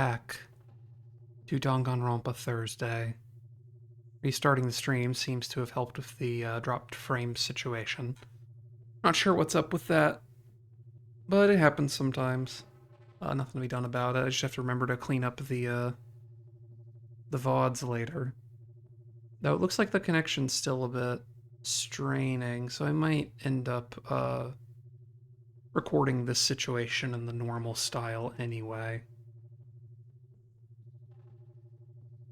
Back to Danganronpa Thursday. Restarting the stream seems to have helped with the dropped frame situation. Not sure what's up with that, but it happens sometimes. Nothing to be done about it. I just have to remember to clean up the VODs later. Though it looks like the connection's still a bit straining, so I might end up recording this situation in the normal style anyway.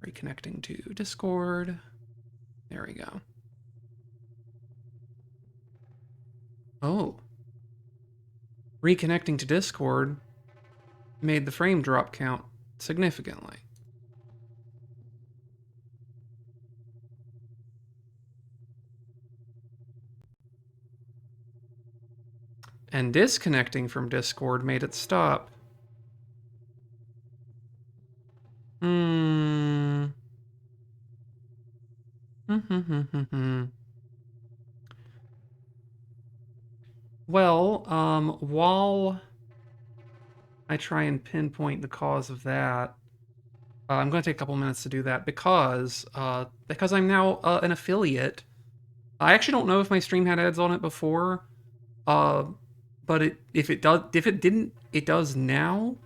Reconnecting to Discord. There we go. Oh. Reconnecting to Discord made the frame drop count significantly. And disconnecting from Discord made it stop. Well, while I try and pinpoint the cause of that, I'm going to take a couple minutes to do that because I'm now an affiliate. I actually don't know if my stream had ads on it before, but if it didn't, it does now.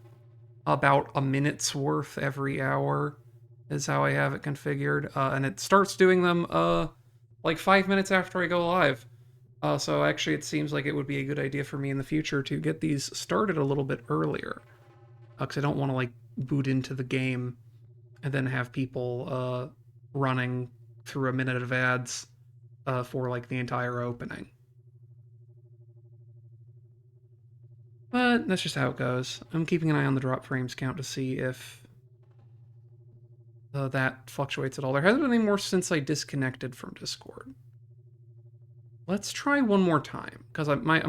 About a minute's worth every hour is how I have it configured, and it starts doing them like 5 minutes after I go live. So actually, it seems like it would be a good idea for me in the future to get these started a little bit earlier, because I don't want to like boot into the game and then have people running through a minute of ads for like the entire opening. But that's just how it goes. I'm keeping an eye on the drop frames count to see if that fluctuates at all. There hasn't been any more since I disconnected from Discord. Let's try one more time, because my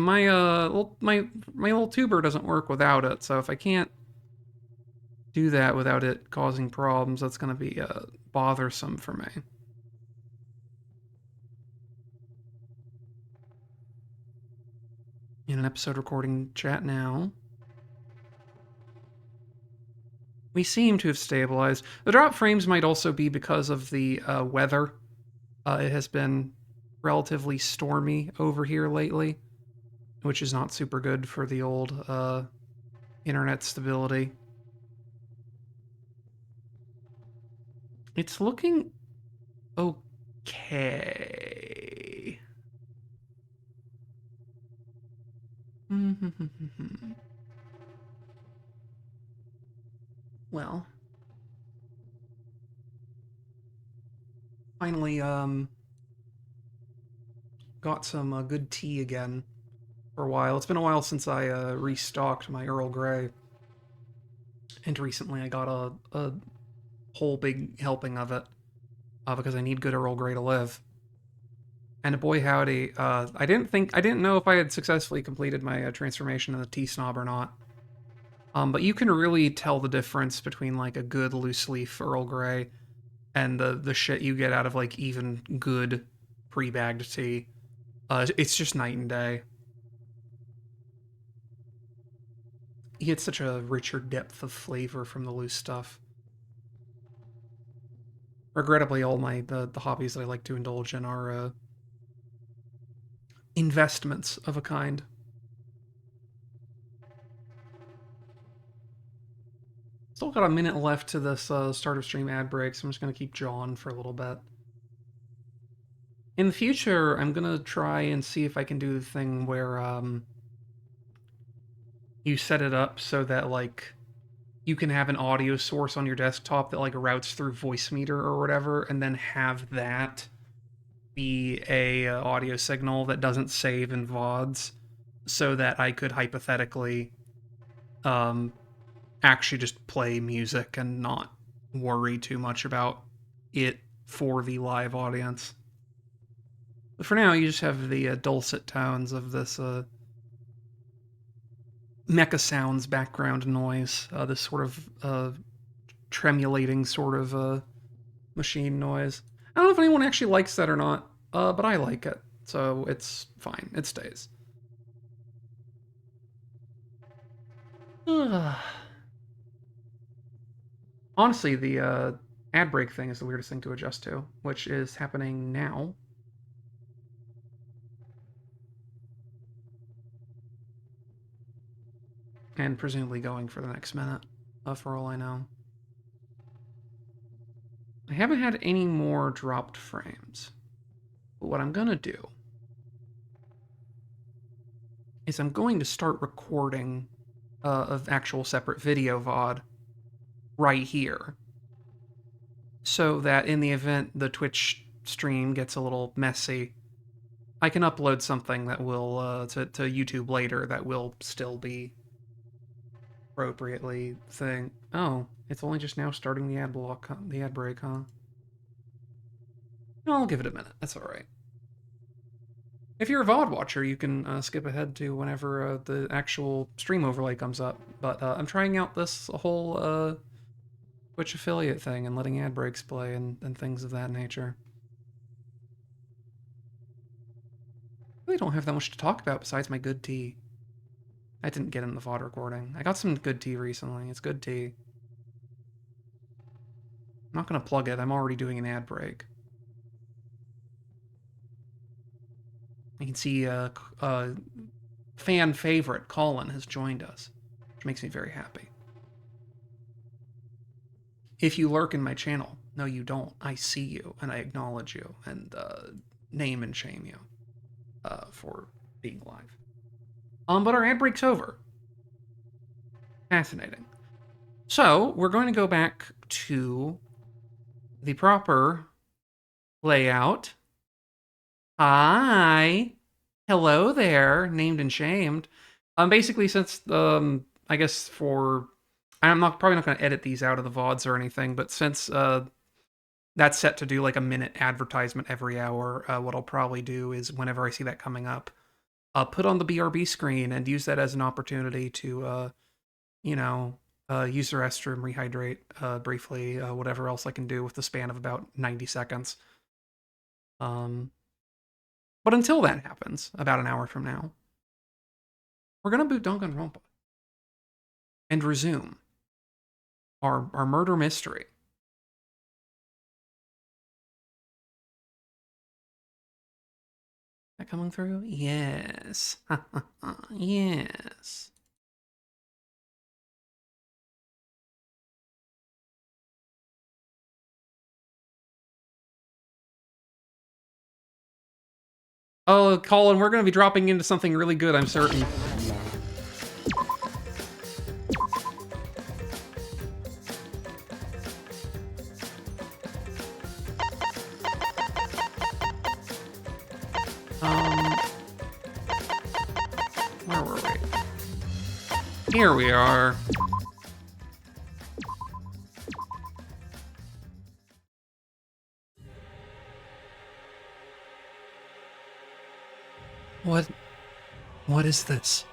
little tuber doesn't work without it. So if I can't do that without it causing problems, that's going to be bothersome for me. In an episode recording chat now. We seem to have stabilized. The drop frames might also be because of the weather. It has been relatively stormy over here lately, which is not super good for the old internet stability. It's looking okay. Well, finally got some good tea again for a while. It's been a while since I restocked my Earl Grey, and recently I got a whole big helping of it because I need good Earl Grey to live. And boy howdy, I didn't know if I had successfully completed my transformation in the tea snob or not. But you can really tell the difference between like a good loose leaf Earl Grey and the shit you get out of like even good pre-bagged tea. It's just night and day. You get such a richer depth of flavor from the loose stuff. Regrettably, all the hobbies that I like to indulge in are investments of a kind. Still got a minute left to this start of stream ad break, so I'm just going to keep jawing for a little bit. In the future, I'm going to try and see if I can do the thing where you set it up so that like you can have an audio source on your desktop that like routes through Voicemeeter or whatever, and then have that be a audio signal that doesn't save in VODs, so that I could hypothetically actually just play music and not worry too much about it for the live audience. But for now, you just have the dulcet tones of this mecha sounds background noise, this sort of tremulating sort of machine noise. I don't know if anyone actually likes that or not, but I like it, so it's fine. It stays. Honestly, the ad break thing is the weirdest thing to adjust to, which is happening now. And presumably going for the next minute, for all I know. I haven't had any more dropped frames. But what I'm gonna do is I'm going to start recording of actual separate video VOD right here. So that in the event the Twitch stream gets a little messy, I can upload something that will to YouTube later that will still be appropriately thing. Oh, it's only just now starting the ad block, the ad break, huh? I'll give it a minute. That's all right. If you're a VOD watcher, you can skip ahead to whenever the actual stream overlay comes up. But I'm trying out this whole Twitch affiliate thing and letting ad breaks play and things of that nature. I really don't have that much to talk about besides my good tea. I didn't get in the VOD recording. I got some good tea recently. It's good tea. I'm not going to plug it. I'm already doing an ad break. You can see fan favorite Colin has joined us, which makes me very happy. If you lurk in my channel, no you don't, I see you and I acknowledge you and name and shame you for being live. But our ad break's over. Fascinating. So we're going to go back to the proper layout. Hi. Hello there, named and shamed. Basically, since I guess I'm probably not going to edit these out of the VODs or anything, but since that's set to do like a minute advertisement every hour, what I'll probably do is whenever I see that coming up, put on the BRB screen and use that as an opportunity to, use the restroom, rehydrate briefly, whatever else I can do with the span of about 90 seconds. But until that happens, about an hour from now, we're going to boot Danganronpa and resume our murder mystery. That coming through? Yes. Yes. Oh, Colin, we're going to be dropping into something really good, I'm certain. Where were we? Here we are. What is this?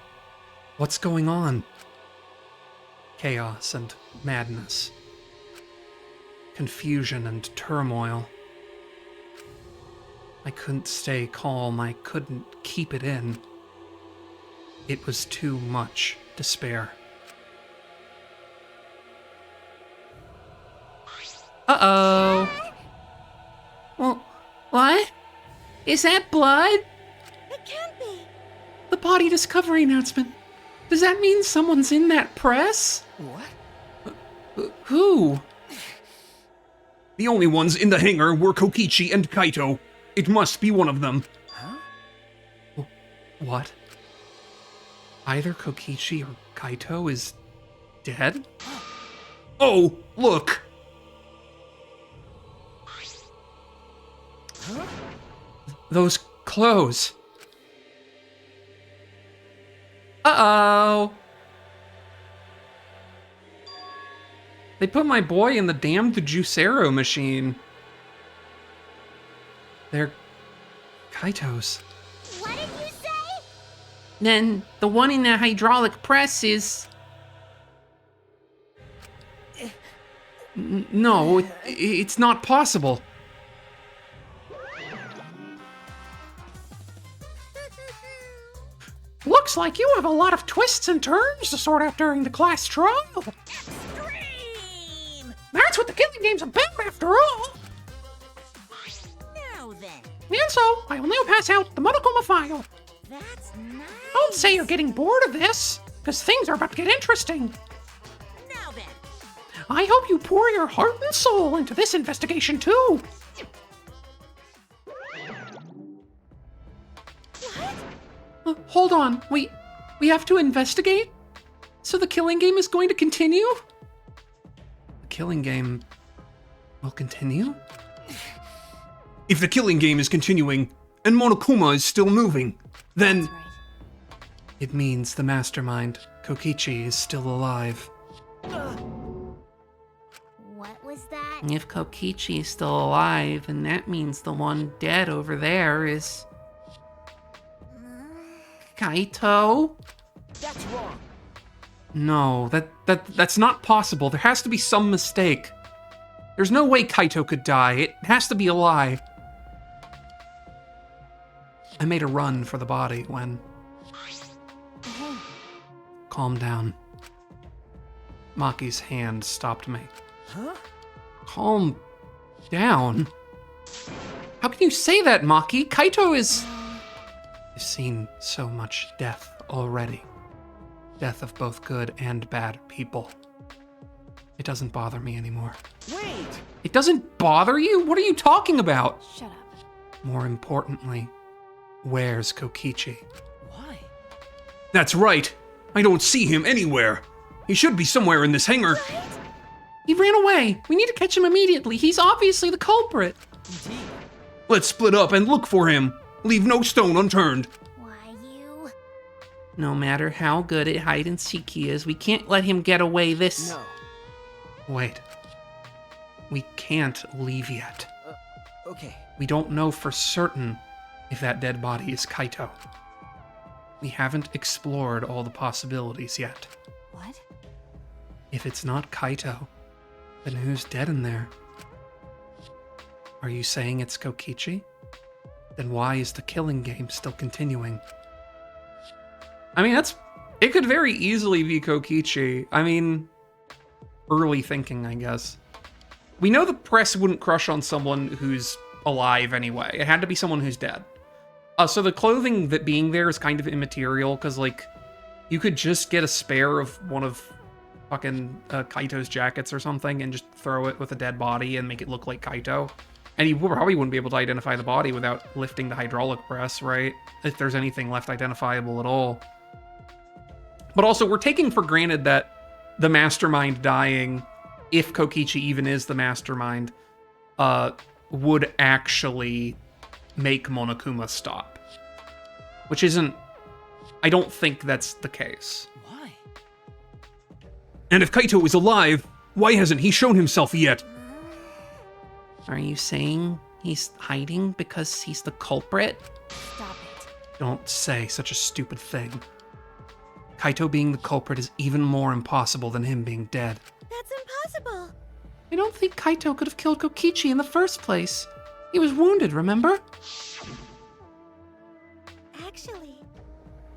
What's going on? Chaos and madness. Confusion and turmoil. I couldn't stay calm. I couldn't keep it in. It was too much despair. Uh-oh. Well, what? Is that blood? It can't be. The body discovery announcement. Does that mean someone's in that press? What? Who? The only ones in the hangar were Kokichi and Kaito. It must be one of them. Huh? What? Either Kokichi or Kaito is dead? Oh, look! Huh? Those clothes. Uh-oh. They put my boy in the damned Juicero machine. They're Kaito's. What did you say? Then the one in the hydraulic press is... No, it's not possible. Looks like you have a lot of twists and turns to sort out during the class trial. Extreme! That's what the killing game's about, after all. Now then. And so, I will now pass out the Monokuma file. That's nice. Don't say you're getting bored of this, because things are about to get interesting. Now then. I hope you pour your heart and soul into this investigation, too. Hold on, we have to investigate? So the killing game is going to continue? The killing game will continue? If the killing game is continuing, and Monokuma is still moving, then... That's right. It means the mastermind, Kokichi, is still alive. What was that? If Kokichi is still alive, then that means the one dead over there is Kaito. That's wrong. No, that's not possible. There has to be some mistake. There's no way Kaito could die. It has to be a lie. I made a run for the body when... Calm down. Maki's hand stopped me. Huh? Calm down? How can you say that, Maki? Kaito is... I've seen so much death already. Death of both good and bad people. It doesn't bother me anymore. Wait! It doesn't bother you? What are you talking about? Shut up. More importantly, where's Kokichi? Why? That's right. I don't see him anywhere. He should be somewhere in this hangar. He ran away. We need to catch him immediately. He's obviously the culprit. Indeed. Let's split up and look for him. Leave no stone unturned. Why you? No matter how good at hide and seek he is, we can't let him get away this. No. Wait. We can't leave yet. Okay. We don't know for certain if that dead body is Kaito. We haven't explored all the possibilities yet. What? If it's not Kaito, then who's dead in there? Are you saying it's Kokichi? Then why is the killing game still continuing? I mean, it could very easily be Kokichi. I mean, early thinking, I guess. We know the press wouldn't crush on someone who's alive anyway. It had to be someone who's dead. So the clothing that being there is kind of immaterial, because, like, you could just get a spare of one of fucking Kaito's jackets or something and just throw it with a dead body and make it look like Kaito. And you probably wouldn't be able to identify the body without lifting the hydraulic press, right? If there's anything left identifiable at all. But also, we're taking for granted that the mastermind dying, if Kokichi even is the mastermind, would actually make Monokuma stop. Which isn't... I don't think that's the case. Why? And if Kaito is alive, why hasn't he shown himself yet? Are you saying he's hiding because he's the culprit? Stop it. Don't say such a stupid thing. Kaito being the culprit is even more impossible than him being dead. That's impossible. I don't think Kaito could have killed Kokichi in the first place. He was wounded, remember? Actually.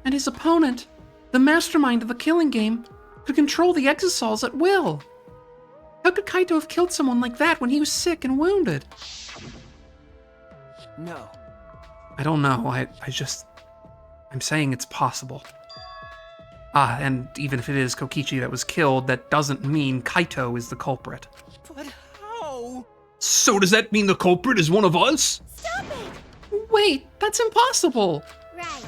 And his opponent, the mastermind of the killing game, could control the exosols at will. How could Kaito have killed someone like that when he was sick and wounded? No. I don't know. I'm saying it's possible. And even if it is Kokichi that was killed, that doesn't mean Kaito is the culprit. But how? So does that mean the culprit is one of us? Stop it! Wait, that's impossible! Right.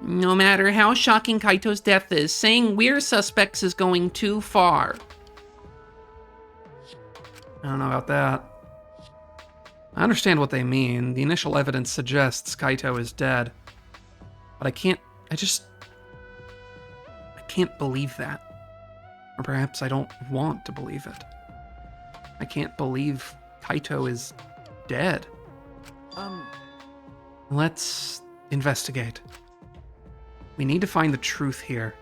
No matter how shocking Kaito's death is, saying we're suspects is going too far. I don't know about that. I understand what they mean. The initial evidence suggests Kaito is dead. But I can't believe that. Or perhaps I don't want to believe it. I can't believe Kaito is dead. Let's investigate. We need to find the truth here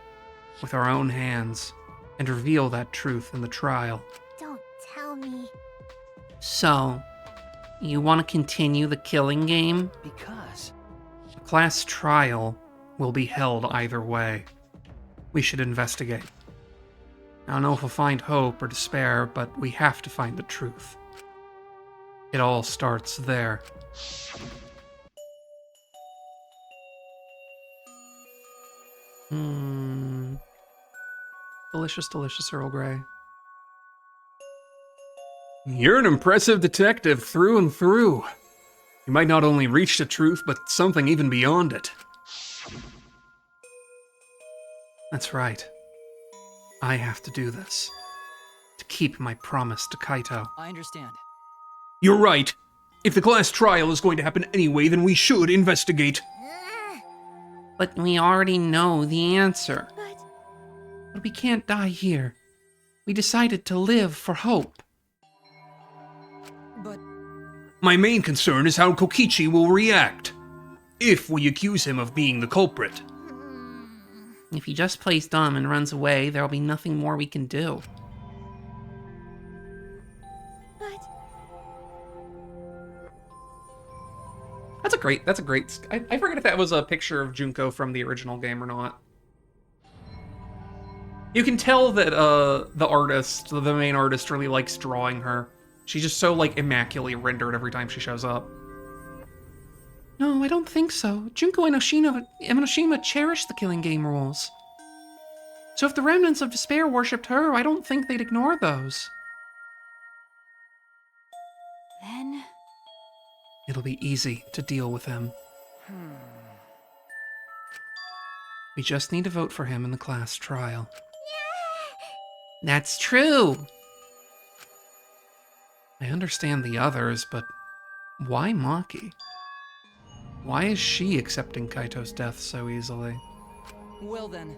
with our own hands and reveal that truth in the trial. Don't tell me. So, you want to continue the killing game? Because. The class trial will be held either way. We should investigate. I don't know if we'll find hope or despair, but we have to find the truth. It all starts there. Delicious, delicious Earl Grey. You're an impressive detective through and through. You might not only reach the truth, but something even beyond it. That's right. I have to do this. To keep my promise to Kaito. I understand. You're right. If the class trial is going to happen anyway, then we should investigate. But we already know the answer. But we can't die here. We decided to live for hope. But My main concern is how Kokichi will react. If we accuse him of being the culprit. If he just plays dumb and runs away, there'll be nothing more we can do. That's a great, I forget if that was a picture of Junko from the original game or not. You can tell that the main artist really likes drawing her. She's just so, like, immaculately rendered every time she shows up. No, I don't think so. Junko and Enoshima cherish the killing game rules. So if the remnants of despair worshipped her, I don't think they'd ignore those. then... It'll be easy to deal with him. We just need to vote for him in the class trial. That's true. I understand the others, but why Maki? Why is she accepting Kaito's death so easily? Well then...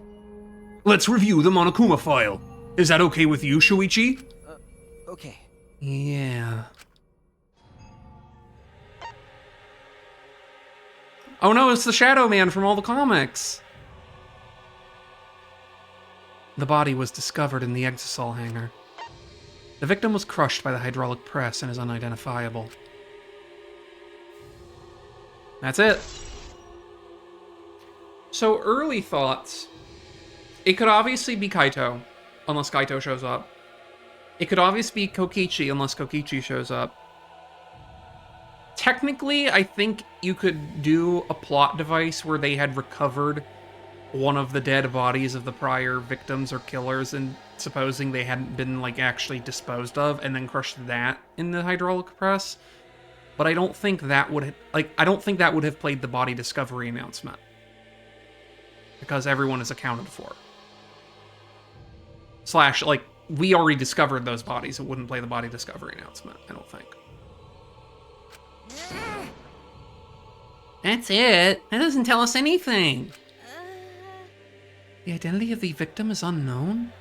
Let's review the Monokuma file. Is that okay with you, Shuichi? Okay. Yeah. Oh no, it's the Shadow Man from all the comics! The body was discovered in the Exisol hangar. The victim was crushed by the hydraulic press and is unidentifiable. That's it. So, early thoughts. It could obviously be Kaito, unless Kaito shows up. It could obviously be Kokichi, unless Kokichi shows up. Technically, I think you could do a plot device where they had recovered one of the dead bodies of the prior victims or killers, and supposing they hadn't been, like, actually disposed of, and then crushed that in the hydraulic press. But I don't think that would, I don't think that would have played the body discovery announcement. Because everyone is accounted for. Slash, like, we already discovered those bodies. It wouldn't play the body discovery announcement, I don't think. That's it. That doesn't tell us anything. The identity of the victim is unknown?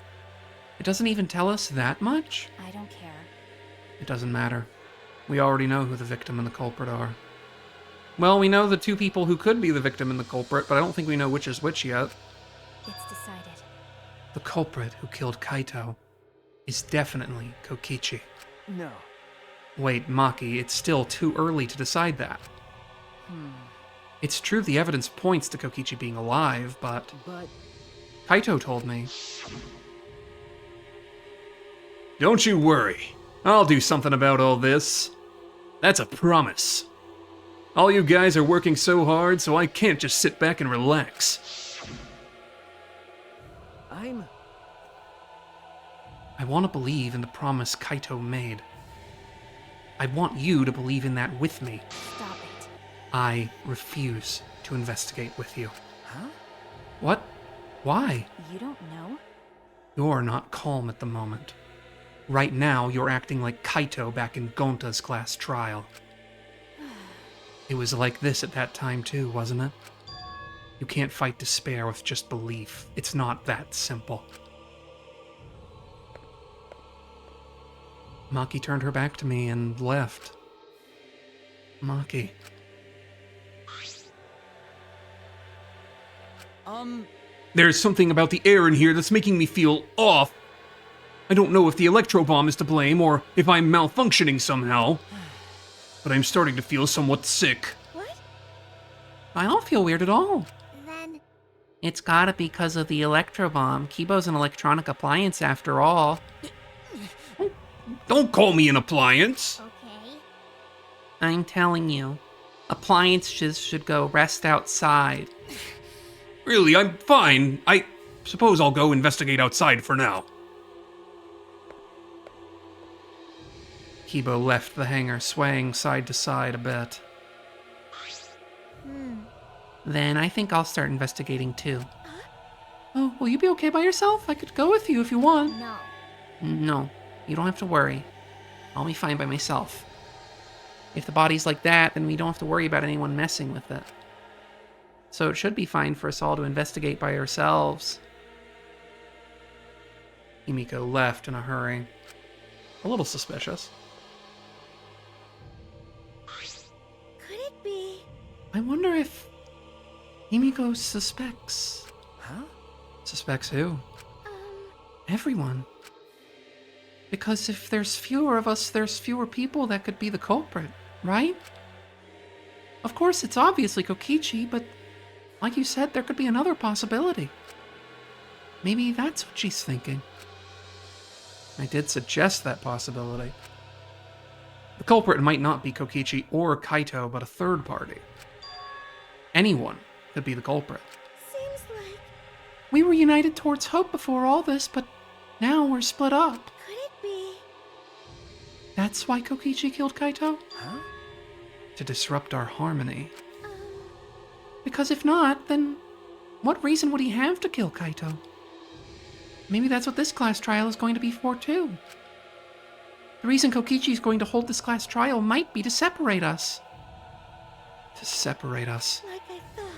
It doesn't even tell us that much? I don't care. It doesn't matter. We already know who the victim and the culprit are. Well, we know the two people who could be the victim and the culprit, but I don't think we know which is which yet. It's decided. The culprit who killed Kaito is definitely Kokichi. No. Wait, Maki, it's still too early to decide that. It's true the evidence points to Kokichi being alive, but But... Kaito told me. Don't you worry. I'll do something about all this. That's a promise. All you guys are working so hard, so I can't just sit back and relax. I want to believe in the promise Kaito made. I want you to believe in that with me. Stop it. I refuse to investigate with you. Huh? What? Why? You don't know? You're not calm at the moment. Right now, you're acting like Kaito back in Gonta's class trial. It was like this at that time too, wasn't it? You can't fight despair with just belief. It's not that simple. Maki turned her back to me and left. Maki. There's something about the air in here that's making me feel off. I don't know if the electro bomb is to blame or if I'm malfunctioning somehow. But I'm starting to feel somewhat sick. What? I don't feel weird at all. Then... It's gotta be because of the electro bomb. Kibo's an electronic appliance after all. Don't call me an appliance. Okay. I'm telling you, appliances should go rest outside. Really, I'm fine. I suppose I'll go investigate outside for now. Kibo left the hangar, swaying side to side a bit. Then I think I'll start investigating too. Oh, will you be okay by yourself? I could go with you if you want. No. No, you don't have to worry. I'll be fine by myself. If the body's like that, then we don't have to worry about anyone messing with it. So it should be fine for us all to investigate by ourselves. Himiko left in a hurry. A little suspicious. Could it be? I wonder if Himiko suspects. Huh? Suspects who? Um, Everyone. Because if there's fewer of us, there's fewer people that could be the culprit, right? Of course, it's obviously Kokichi, but like you said, there could be another possibility. Maybe that's what she's thinking. I did suggest that possibility. The culprit might not be Kokichi or Kaito, but a third party. Anyone could be the culprit. seems like. We were united towards hope before all this, but now we're split up. Could it be? That's why Kokichi killed Kaito? Huh? To disrupt our harmony. Um, Because if not, then what reason would he have to kill Kaito? Maybe that's what this class trial is going to be for, too. The reason Kokichi is going to hold this class trial might be to separate us. To separate us. like I thought.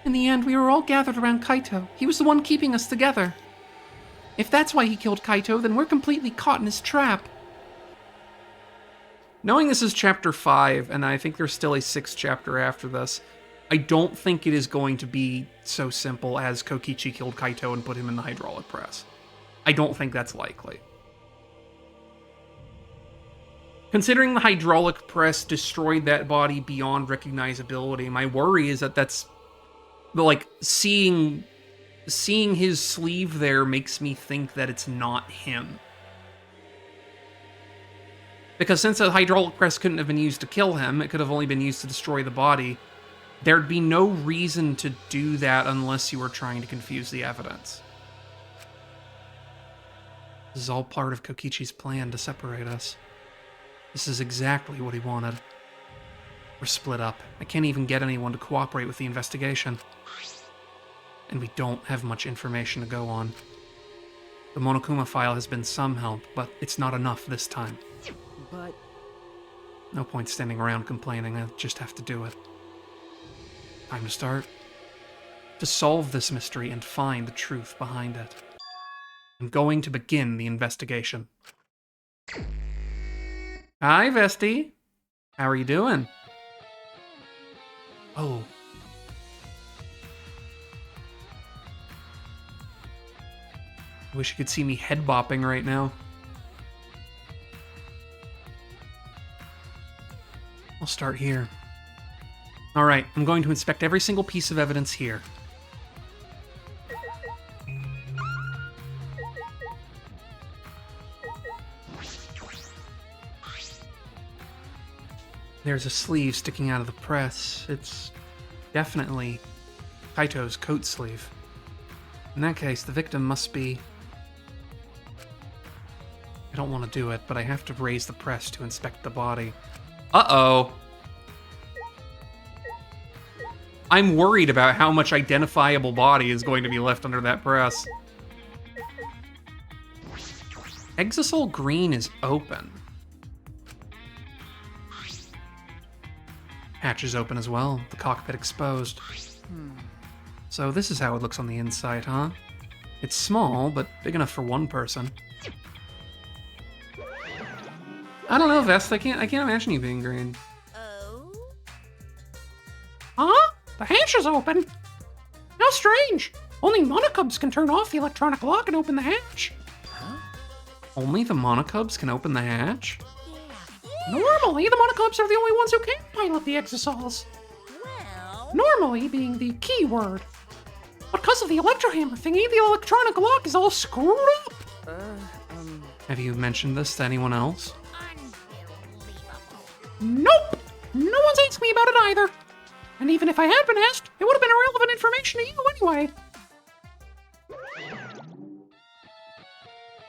In the end, we were all gathered around Kaito. He was the one keeping us together. If that's why he killed Kaito, then we're completely caught in his trap. Knowing this is chapter 5, and I think there's still a 6th chapter after this, I don't think it is going to be so simple as Kokichi killed Kaito and put him in the hydraulic press. I don't think that's likely. Considering the hydraulic press destroyed that body beyond recognizability, my worry is that that's... like, seeing his sleeve there makes me think that it's not him. Because since the hydraulic press couldn't have been used to kill him, it could have only been used to destroy the body, there'd be no reason to do that unless you were trying to confuse the evidence. This is all part of Kokichi's plan to separate us. This is exactly what he wanted. We're split up. I can't even get anyone to cooperate with the investigation. And we don't have much information to go on. The Monokuma file has been some help, but it's not enough this time. But. No point standing around complaining, I just have to do it. Time to start. To solve this mystery and find the truth behind it. I'm going to begin the investigation. Hi, Vesti. How are you doing? Oh. I wish you could see me head bopping right now. I'll start here. Alright, I'm going to inspect every single piece of evidence here. There's a sleeve sticking out of the press. It's definitely Kaito's coat sleeve. In that case, the victim must be... I don't want to do it, but I have to raise the press to inspect the body. Uh-oh. I'm worried about how much identifiable body is going to be left under that press. Exisol green is open. Hatch is open as well, the cockpit exposed. So this is how it looks on the inside, huh? It's small, but big enough for one person. I don't know, Vest, I can't imagine you being green. Oh? Huh? The hatch is open? How strange. Only monocubs can turn off the electronic lock and open the hatch. Only the monocubs can open the hatch? Normally, the monocubs are the only ones who can pilot the exosols. Well. Normally being the key word. Because of the electrohammer thingy, the electronic lock is all screwed up. Have you mentioned this to anyone else? Nope. No one's asked me about it either. And even if I had been asked, it would have been irrelevant information to you anyway.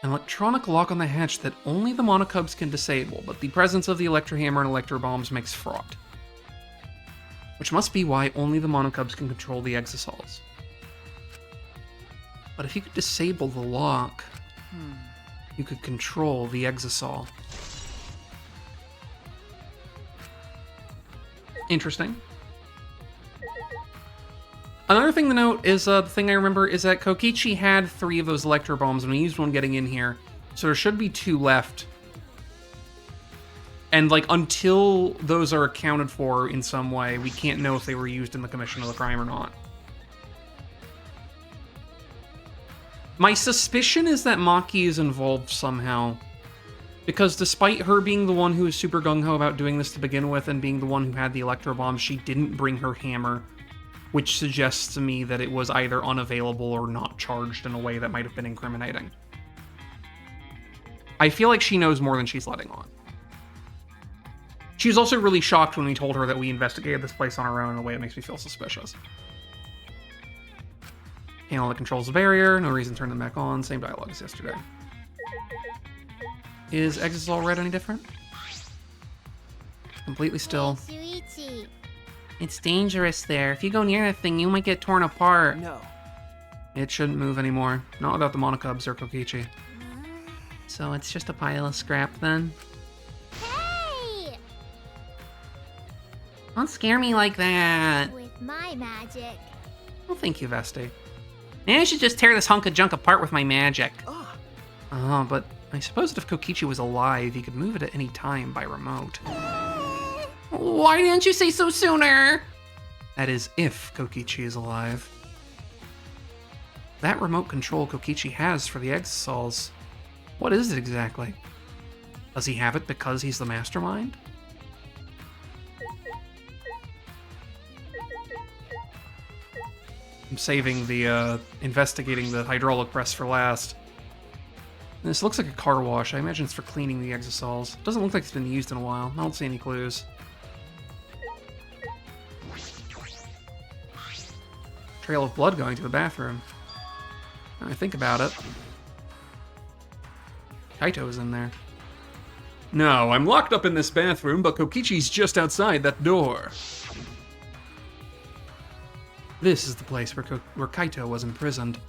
An electronic lock on the hatch that only the monocubs can disable, but the presence of the electrohammer and electrobombs makes fraught. Which must be why only the monocubs can control the exosols. But if you could disable the lock, you could control the exosol. Interesting. Another thing to note is, the thing I remember is that Kokichi had 3 of those electro bombs and we used one getting in here, so there should be 2 left. And, like, until those are accounted for in some way, we can't know if they were used in the commission of the crime or not. My suspicion is that Maki is involved somehow. Because despite her being the one who was super gung-ho about doing this to begin with and being the one who had the electro bomb, she didn't bring her hammer. Which suggests to me that it was either unavailable or not charged in a way that might have been incriminating. I feel like she knows more than she's letting on. She was also really shocked when we told her that we investigated this place on our own in a way that makes me feel suspicious. Panel that controls the barrier, no reason to turn them back on, same dialogue as yesterday. Is Exisol Red any different? Completely still. Shuichi. It's dangerous there. If you go near that thing, you might get torn apart. No. It shouldn't move anymore. Not without the monocubs or Kokichi. So it's just a pile of scrap then? Hey! Don't scare me like that. With my magic. Well, thank you, Vesti. Maybe I should just tear this hunk of junk apart with my magic. But I suppose if Kokichi was alive, he could move it at any time by remote. Why didn't you say so sooner? That is, if Kokichi is alive. That remote control Kokichi has for the exosols, what is it exactly? Does he have it because he's the mastermind? I'm saving the, investigating the hydraulic press for last. This looks like a car wash. I imagine it's for cleaning the exosols. Doesn't look like it's been used in a while. I don't see any clues. Trail of blood going to the bathroom. Now I think about it. Kaito's in there. No, I'm locked up in this bathroom, but Kokichi's just outside that door. This is the place where Kaito was imprisoned.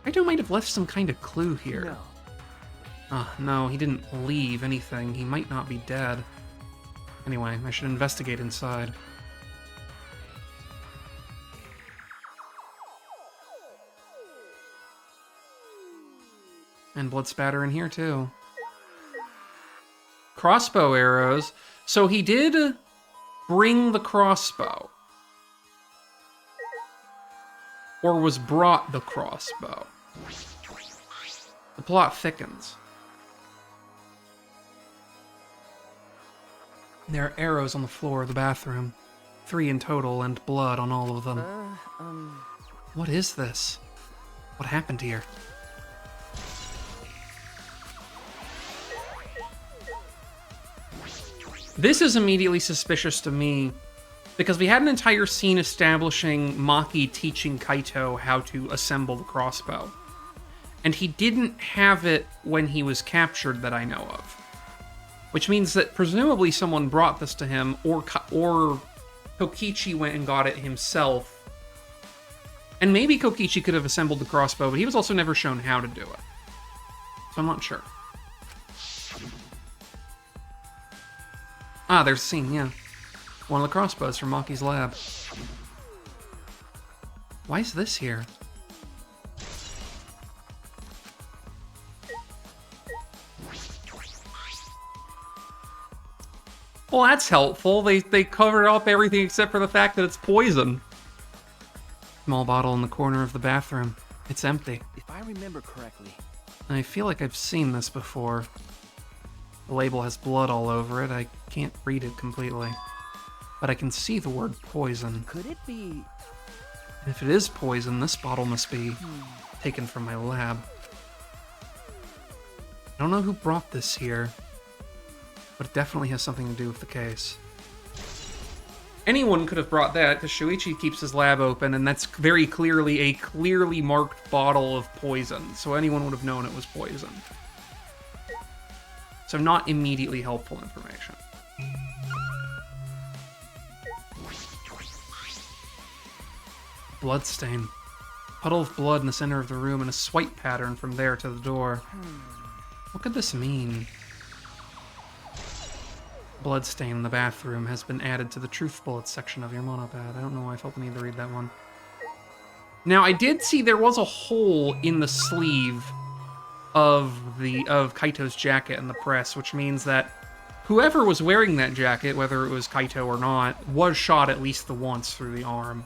Kaito might have left some kind of clue here. No. No, he didn't leave anything. He might not be dead. Anyway, I should investigate inside. And blood spatter in here, too. Crossbow arrows. So he did bring the crossbow. Or was brought the crossbow. The plot thickens. There are arrows on the floor of the bathroom. 3 in total, and blood on all of them. What is this? What happened here? This is immediately suspicious to me, because we had an entire scene establishing Maki teaching Kaito how to assemble the crossbow. And he didn't have it when he was captured that I know of. Which means that presumably someone brought this to him, or Kokichi went and got it himself. And maybe Kokichi could have assembled the crossbow, but he was also never shown how to do it. So I'm not sure. Ah, there's a scene, yeah. One of the crossbows from Maki's lab. Why is this here? Well, that's helpful. They covered up everything except for the fact that it's poison. Small bottle in the corner of the bathroom. It's empty. If I remember correctly. I feel like I've seen this before. The label has blood all over it. I can't read it completely. But I can see the word poison. Could it be... And if it is poison, this bottle must be taken from my lab. I don't know who brought this here, but it definitely has something to do with the case. Anyone could have brought that, because Shuichi keeps his lab open, and that's very clearly a clearly marked bottle of poison, so anyone would have known it was poison. So not immediately helpful information. Bloodstain. Puddle of blood in the center of the room and a swipe pattern from there to the door. What could this mean? Bloodstain in the bathroom has been added to the truth bullets section of your monopad. I don't know why I felt the need to read that one. Now, I did see there was a hole in the sleeve of Kaito's jacket in the press, which means that whoever was wearing that jacket, whether it was Kaito or not, was shot at least the once through the arm.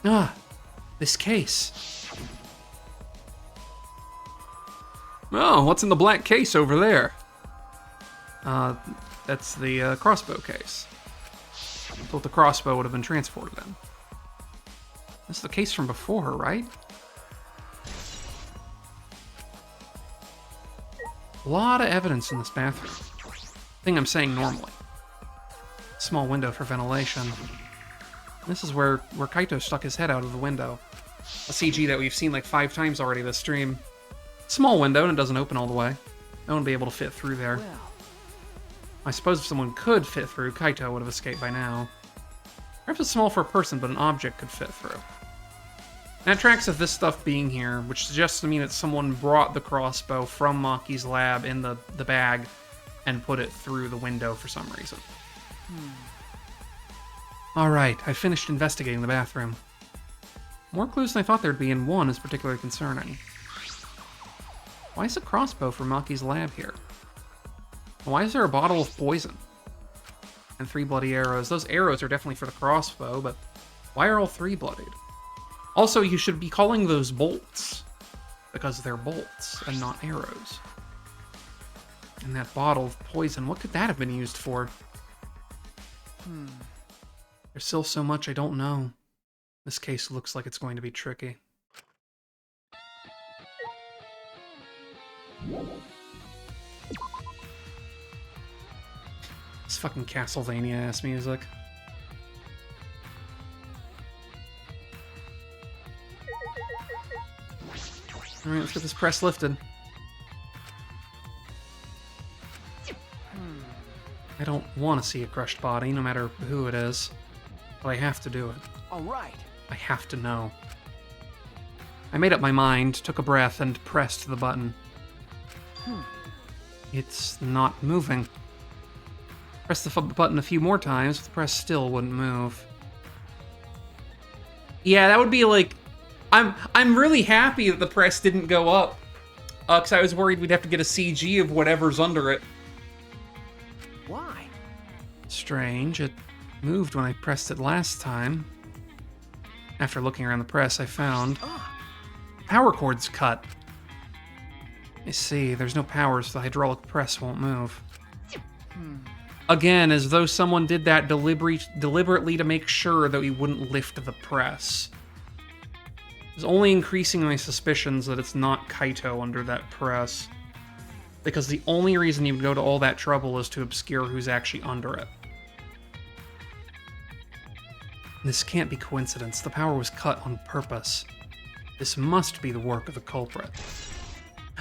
Ah, this case. Oh, what's in the black case over there? That's the crossbow case. That's what the crossbow would have been transported in. This is the case from before, right? A lot of evidence in this bathroom. Thing I'm saying normally. Small window for ventilation. This is where Kaito stuck his head out of the window. A CG that we've seen like 5 times already this stream. Small window, and it doesn't open all the way. No one would be able to fit through there. Well, I suppose if someone could fit through, Kaito would have escaped by now. Perhaps it's small for a person, but an object could fit through. That tracks of this stuff being here, which suggests to me that someone brought the crossbow from Maki's lab in the bag and put it through the window for some reason. Alright, I finished investigating the bathroom. More clues than I thought there'd be, and one is particularly concerning. Why is a crossbow from Maki's lab here? Why is there a bottle of poison? And 3 bloody arrows. Those arrows are definitely for the crossbow, but why are all 3 bloodied? Also, you should be calling those bolts, because they're bolts and not arrows. And that bottle of poison, what could that have been used for? There's still so much I don't know. This case looks like it's going to be tricky. This fucking Castlevania-ass music. Alright, let's get this press lifted. I don't want to see a crushed body, no matter who it is. But I have to do it. all right. I have to know. I made up my mind, took a breath, and pressed the button. It's not moving. Pressed the button a few more times, but the press still wouldn't move. Yeah, that would be like... I'm really happy that the press didn't go up. Because I was worried we'd have to get a CG of whatever's under it. Why? Strange, it moved when I pressed it last time. After looking around the press, I found... power cord's cut. I see, there's no power, so the hydraulic press won't move. Again, as though someone did that deliberately to make sure that we wouldn't lift the press. It's only increasing my suspicions that it's not Kaito under that press. Because the only reason you would go to all that trouble is to obscure who's actually under it. This can't be coincidence. The power was cut on purpose. This must be the work of the culprit.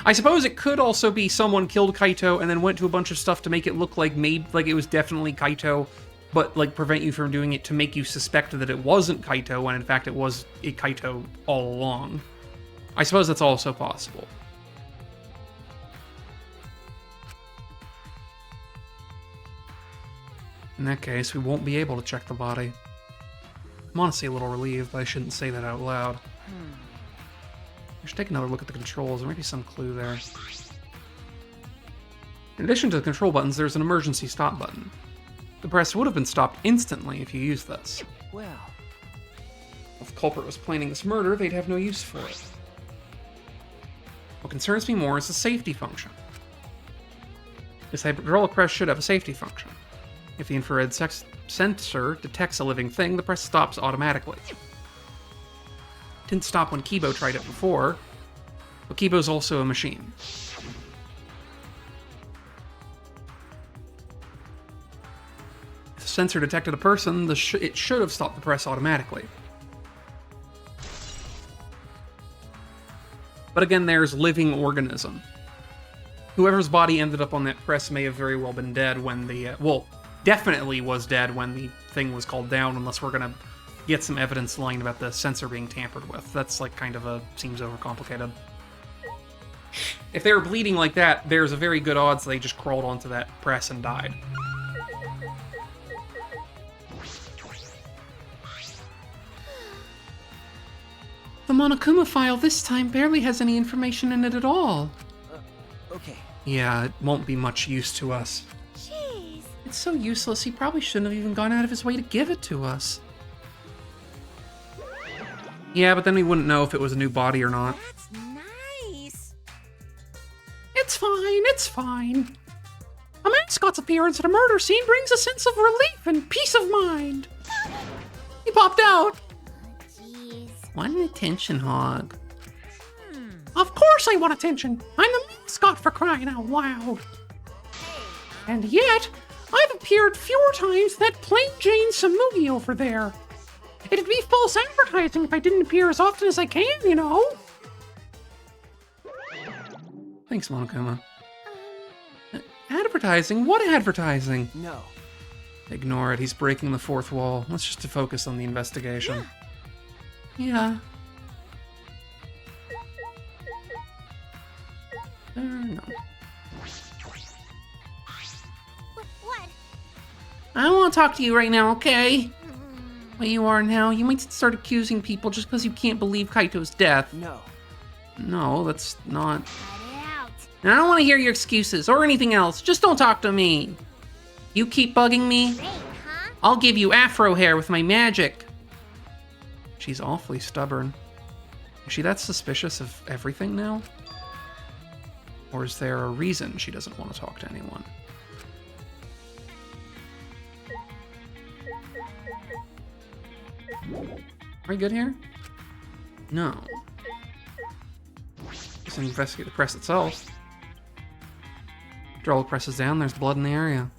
I suppose it could also be someone killed Kaito and then went to a bunch of stuff to make it look like it was definitely Kaito, but like prevent you from doing it to make you suspect that it wasn't Kaito when in fact it was Kaito all along. I suppose that's also possible. In that case, we won't be able to check the body. I'm honestly a little relieved, but I shouldn't say that out loud. I should take another look at the controls. There might be some clue there. In addition to the control buttons, there's an emergency stop button. The press would have been stopped instantly if you used this. Well, If the culprit was planning this murder, they'd have no use for it. What concerns me more is the safety function. This hydraulic press should have a safety function. If the infrared sensor detects a living thing, the press stops automatically. Didn't stop when Kibo tried it before, but Kibo's also a machine. If the sensor detected a person, it should have stopped the press automatically. But again, there's living organism. Whoever's body ended up on that press may have very well been dead when the... well, definitely was dead when the thing was called down, unless we're gonna get some evidence lying about the sensor being tampered with. That's like kind of seems overcomplicated. If they were bleeding like that, there's a very good odds they just crawled onto that press and died. The Monokuma file this time barely has any information in it at all. Okay. Yeah, it won't be much use to us. Jeez. It's so useless, he probably shouldn't have even gone out of his way to give it to us. Yeah, but then we wouldn't know if it was a new body or not. That's nice. It's fine, it's fine. A mascot's appearance at a murder scene brings a sense of relief and peace of mind. He popped out. Jeez. What an attention hog. Of course I want attention. I'm the mascot, for crying out loud. And yet, I've appeared fewer times than that plain Jane Samugi over there. It'd be false advertising if I didn't appear as often as I can, you know? Thanks, Monokuma. Advertising? What advertising? No. Ignore it, he's breaking the fourth wall. Let's just focus on the investigation. Yeah. No. What? I don't want to talk to you right now, okay? Where you are now, you might start accusing people just because you can't believe Kaito's death. No. No, that's not... Cut it out. And I don't want to hear your excuses or anything else. Just don't talk to me. You keep bugging me, Great, huh? I'll give you afro hair with my magic. She's awfully stubborn. Is she that suspicious of everything now? Or is there a reason she doesn't want to talk to anyone? Are we good here? No. Just investigate the press itself. Hydraulic press is down, there's blood in the area.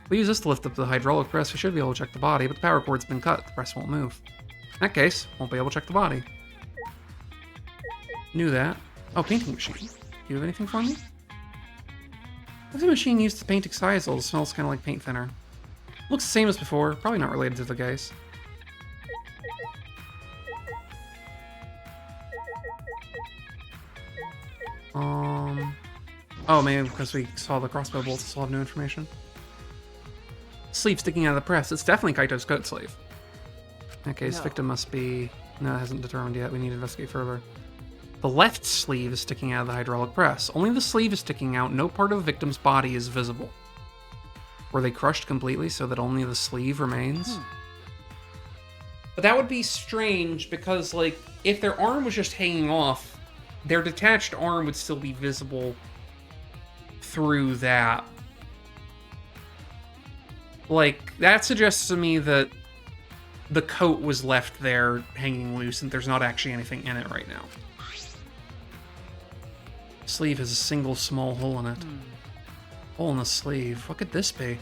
If we use this to lift up the hydraulic press, we should be able to check the body, but the power cord's been cut, the press won't move. In that case, won't be able to check the body. Knew that. Oh, painting machine. Do you have anything for me? What's a machine used to paint excisals? It smells kind of like paint thinner. Looks the same as before, probably not related to the guys. Oh, maybe because we saw the crossbow bolts, still have new information. Sleeve sticking out of the press. It's definitely Kaito's coat sleeve. In that case, No. victim must be... No, it hasn't determined yet. We need to investigate further. The left sleeve is sticking out of the hydraulic press. Only the sleeve is sticking out. No part of the victim's body is visible. Were they crushed completely so that only the sleeve remains? But that would be strange because, like, if their arm was just hanging off, their detached arm would still be visible through that. Like, that suggests to me that the coat was left there hanging loose and there's not actually anything in it right now. Sleeve has a single small hole in it. Hole in the sleeve. What could this be?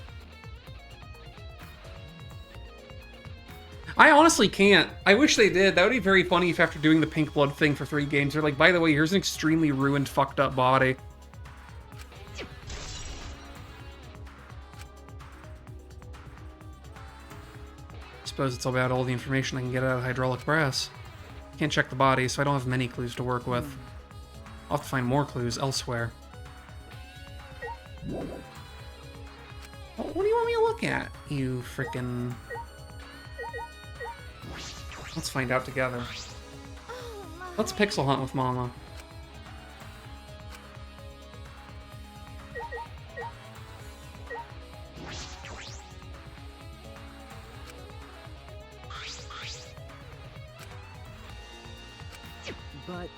I honestly can't. I wish they did. That would be very funny if after doing the pink blood thing for 3 games, they're like, by the way, here's an extremely ruined, fucked up body. Suppose it's about all the information I can get out of the hydraulic press. Can't check the body, so I don't have many clues to work with. I'll have to find more clues elsewhere. What do you want me to look at, you frickin'... Let's find out together. Oh, my. Let's pixel hunt with Mama. But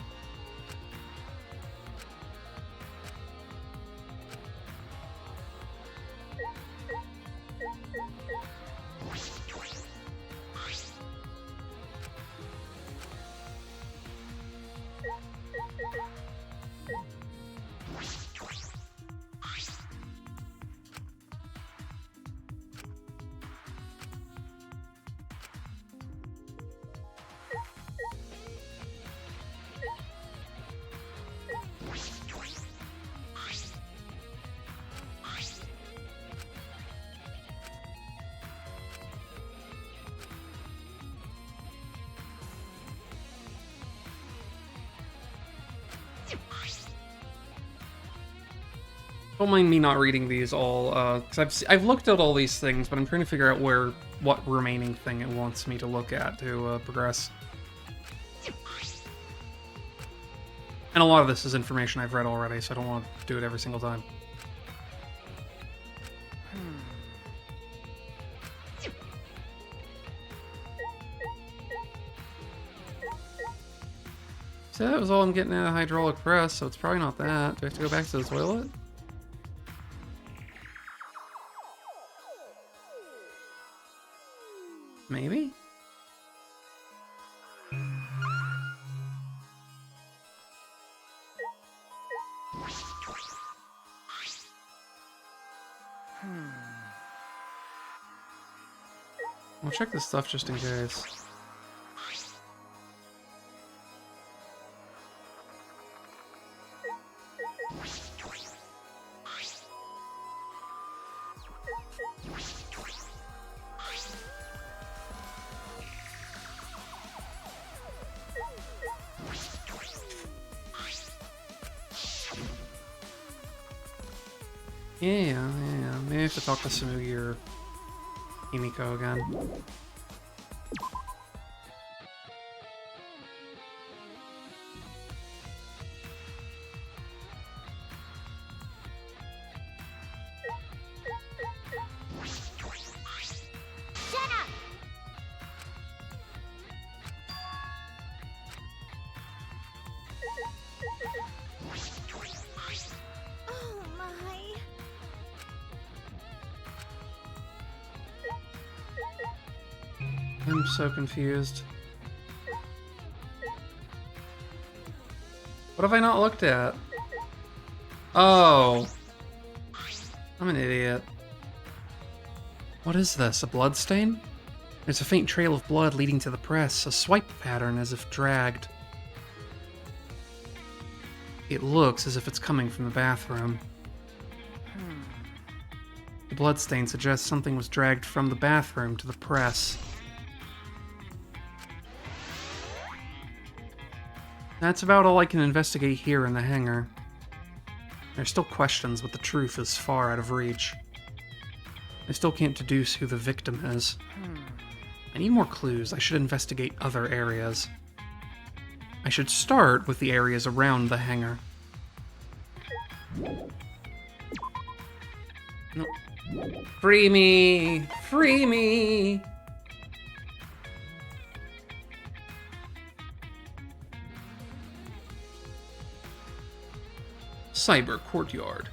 Don't mind me not reading these all, because I've looked at all these things, but I'm trying to figure out what remaining thing it wants me to look at to progress. And a lot of this is information I've read already, so I don't want to do it every single time. So that was all I'm getting out of hydraulic press, so it's probably not that. Do I have to go back to the toilet? Maybe? I'll check this stuff just in case. Yeah. Maybe I have to talk to Samugi or Himiko again. Shut up! Oh my. I'm so confused. What have I not looked at? Oh. I'm an idiot. What is this? A blood stain? There's a faint trail of blood leading to the press, a swipe pattern as if dragged. It looks as if it's coming from the bathroom. The bloodstain suggests something was dragged from the bathroom to the press. That's about all I can investigate here in the hangar. There's still questions, but the truth is far out of reach. I still can't deduce who the victim is. I need more clues. I should investigate other areas. I should start with the areas around the hangar. No. Free me! Free me! Cyber Courtyard.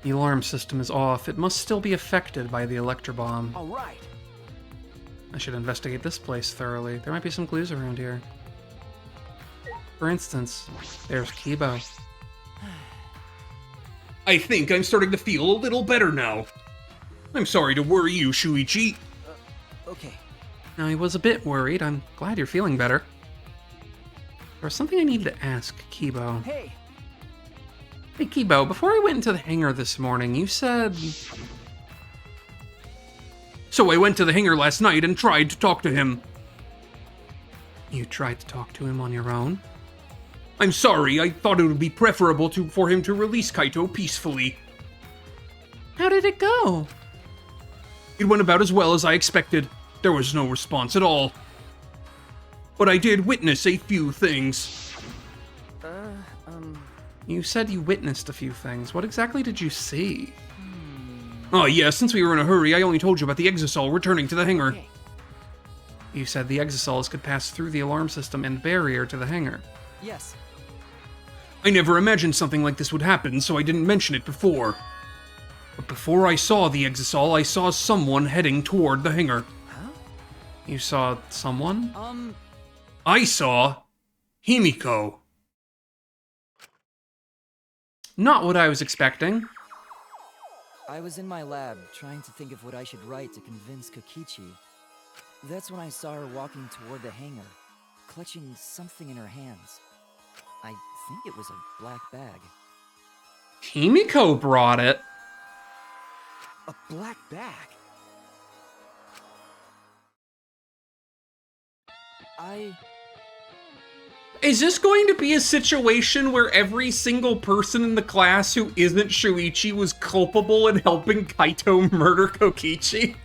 The alarm system is off. It must still be affected by the electrobomb. All right. I should investigate this place thoroughly. There might be some clues around here. For instance, there's Kibo. I think I'm starting to feel a little better now. I'm sorry to worry you, Shuichi. Okay. Now, I was a bit worried. I'm glad you're feeling better. There was something I needed to ask Kibo. Hey. Hey, Kibo, before I went into the hangar this morning, you said... So I went to the hangar last night and tried to talk to him. You tried to talk to him on your own? I'm sorry, I thought it would be preferable for him to release Kaito peacefully. How did it go? It went about as well as I expected. There was no response at all. But I did witness a few things. You said you witnessed a few things. What exactly did you see? Oh yeah, since we were in a hurry, I only told you about the Exisol returning to the hangar. Okay. You said the Exisols could pass through the alarm system and barrier to the hangar. Yes. I never imagined something like this would happen, so I didn't mention it before. But before I saw the Exisol, I saw someone heading toward the hangar. Huh? You saw someone? I saw Himiko. Not what I was expecting. I was in my lab trying to think of what I should write to convince Kokichi. That's when I saw her walking toward the hangar, clutching something in her hands. I think it was a black bag. Himiko brought it. A black bag. Is this going to be a situation where every single person in the class who isn't Shuichi was culpable in helping Kaito murder Kokichi?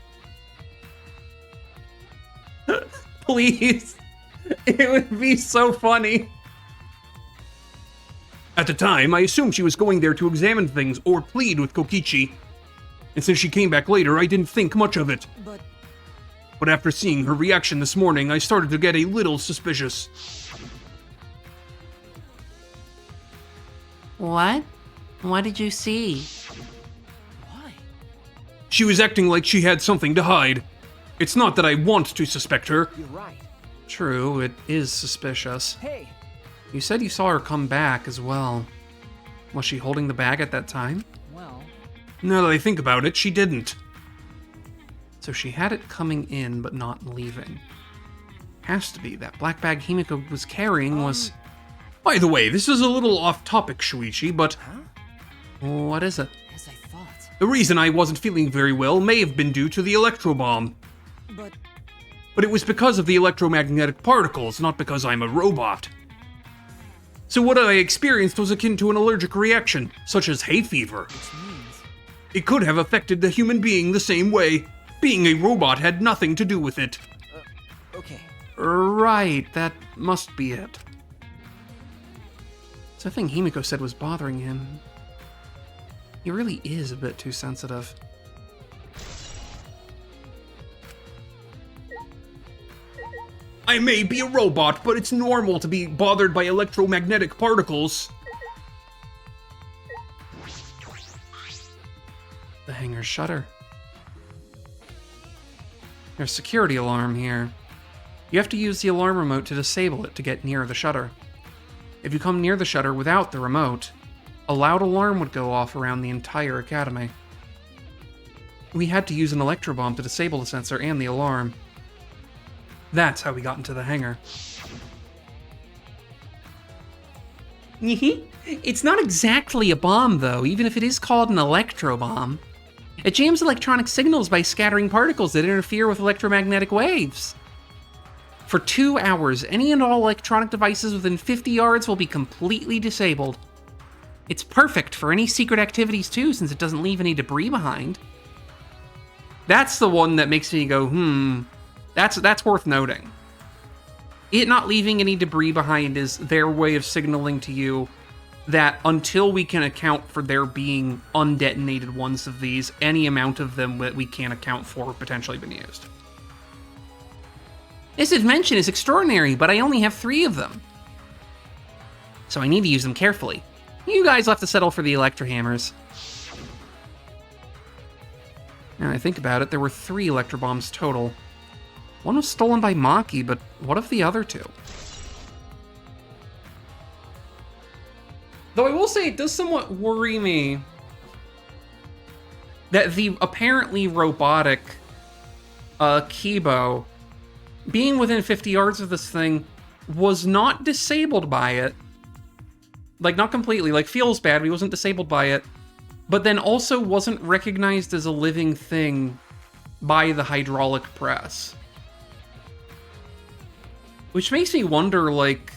Please. It would be so funny. At the time, I assumed she was going there to examine things or plead with Kokichi. And since she came back later, I didn't think much of it. But after seeing her reaction this morning, I started to get a little suspicious. What? What did you see? Why? She was acting like she had something to hide. It's not that I want to suspect her. You're right. True, it is suspicious. Hey, You said you saw her come back as well. Was she holding the bag at that time? well, Now that I think about it, she didn't. So she had it coming in, but not leaving. Has to be. That black bag Himiko was carrying was... By the way, this is a little off topic, Shuichi, but What is it? as I thought. the reason I wasn't feeling very well may have been due to the electro bomb. But But it was because of the electromagnetic particles, not because I'm a robot. So what I experienced was akin to an allergic reaction, such as hay fever. which means It could have affected the human being the same way. Being a robot had nothing to do with it. okay. Right, that must be it. Something Himiko said was bothering him. He really is a bit too sensitive. I may be a robot, but it's normal to be bothered by electromagnetic particles. The hangar's shutter. There's a security alarm here. You have to use the alarm remote to disable it to get near the shutter. If you come near the shutter without the remote, a loud alarm would go off around the entire academy. We had to use an electro bomb to disable the sensor and the alarm. That's how we got into the hangar. It's not exactly a bomb, though, even if it is called an electro bomb. It jams electronic signals by scattering particles that interfere with electromagnetic waves. For 2 hours, any and all electronic devices within 50 yards will be completely disabled. It's perfect for any secret activities, too, since it doesn't leave any debris behind. That's the one that makes me go, That's worth noting. It not leaving any debris behind is their way of signaling to you that until we can account for there being undetonated ones of these, any amount of them that we can't account for have potentially been used. This invention is extraordinary, but I only have 3 of them. So I need to use them carefully. You guys will have to settle for the electrohammers. Now I think about it, there were 3 electrobombs total. One was stolen by Maki, but what of the other 2? Though I will say it does somewhat worry me that the apparently robotic Kibo, being within 50 yards of this thing, was not disabled by it. Like, not completely, like, feels bad, but he wasn't disabled by it. But then also wasn't recognized as a living thing by the hydraulic press. Which makes me wonder, like,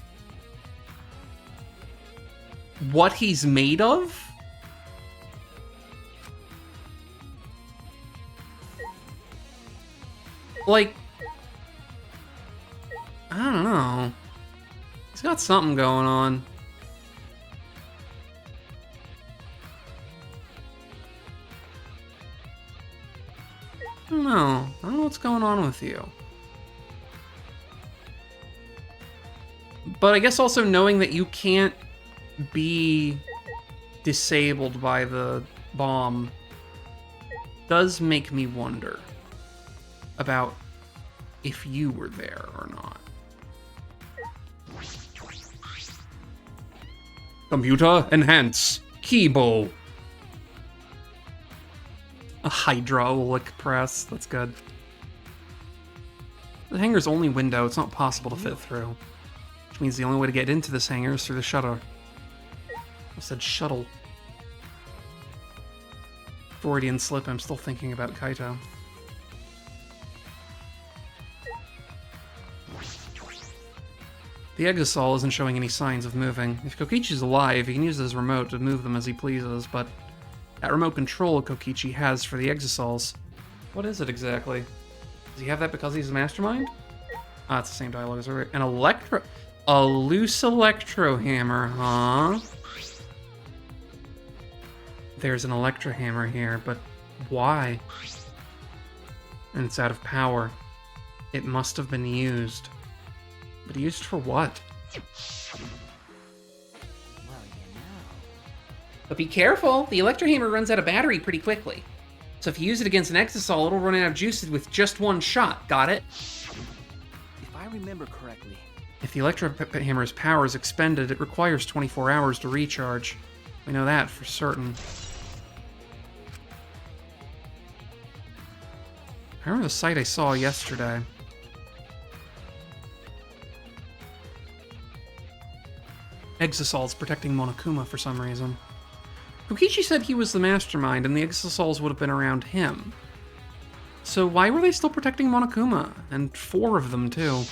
what he's made of? Like, I don't know. He's got something going on. I don't know. I don't know what's going on with you. But I guess also knowing that you can't be disabled by the bomb does make me wonder about if you were there or not. Computer, enhance. Keyboard. A hydraulic press, that's good. The hangar's only window, it's not possible to fit through. Which means the only way to get into this hangar is through the shutter. I said shuttle. Freudian slip, I'm still thinking about Kaito. The Exisal isn't showing any signs of moving. If Kokichi's alive, he can use his remote to move them as he pleases, but that remote control Kokichi has for the Exisals, what is it exactly? Does he have that because he's the mastermind? Ah, it's the same dialogue as earlier. A loose electro hammer, huh? There's an electro hammer here, but why? And it's out of power. It must have been used. But used for what? Well, you know. But be careful, the electrohammer runs out of battery pretty quickly. So if you use it against an Exisal, it'll run out of juices with just one shot. Got it? If I remember correctly, If the electrohammer's power is expended, it requires 24 hours to recharge. We know that for certain. I remember the site I saw yesterday. Exisal's protecting Monokuma for some reason. Kokichi said he was the mastermind and the Exisals would have been around him. So why were they still protecting Monokuma? And 4 of them, too.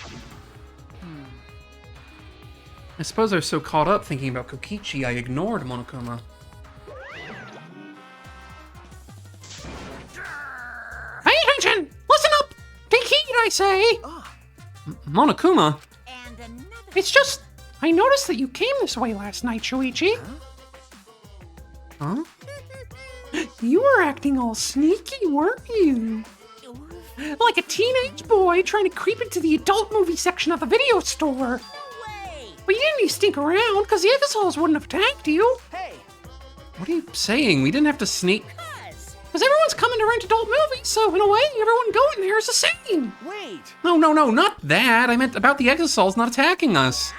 I suppose I was so caught up thinking about Kokichi, I ignored Monokuma. Pay attention! Listen up! Take heed, I say! Monokuma? And another. It's just, I noticed that you came this way last night, Shuichi. Huh? You were acting all sneaky, weren't you? Like a teenage boy trying to creep into the adult movie section of the video store. Way. But you didn't even stink around, because the Exisals wouldn't have attacked you. hey, What are you saying? We didn't have to sneak. Cuz. Because everyone's coming to rent adult movies, so in a way, everyone going there is the same. wait! No, not that. I meant about the Exisals not attacking us.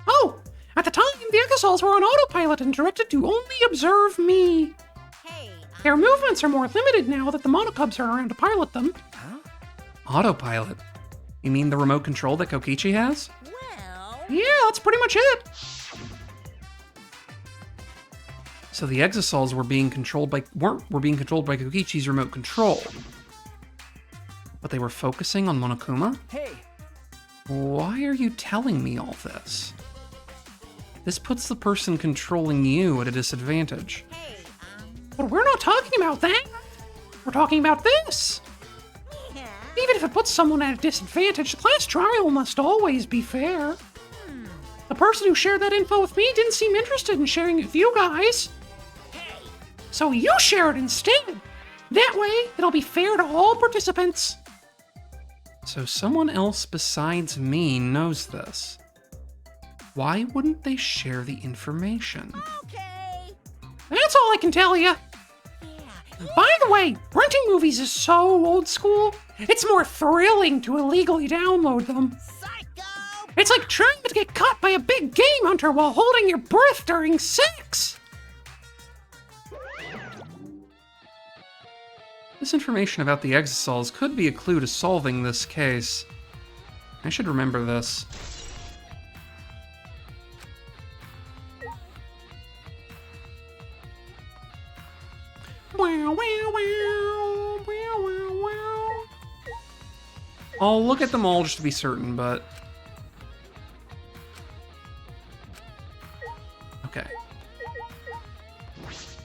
Oh, at the time, the Exisals were on autopilot and directed to only observe me. Hey. Their movements are more limited now that the Monocubs are around to pilot them. Autopilot? You mean the remote control that Kokichi has? Well. Yeah, that's pretty much it. So the Exisals were being controlled by Kokichi's remote control. But they were focusing on Monokuma? Hey, Why are you telling me all this? This puts the person controlling you at a disadvantage. Hey. But we're not talking about that. We're talking about this. Yeah. Even if it puts someone at a disadvantage, the class trial must always be fair. The person who shared that info with me didn't seem interested in sharing it with you guys. So you share it instead. That way, it'll be fair to all participants. So someone else besides me knows this. Why wouldn't they share the information? Okay. That's all I can tell you. Yeah. By the way, renting movies is so old school, it's more thrilling to illegally download them. Psycho. It's like trying to get caught by a big game hunter while holding your breath during sex. This information about the Exisals could be a clue to solving this case. I should remember this. Wow, wow, wow, wow, wow, wow. I'll look at them all just to be certain, but... Okay.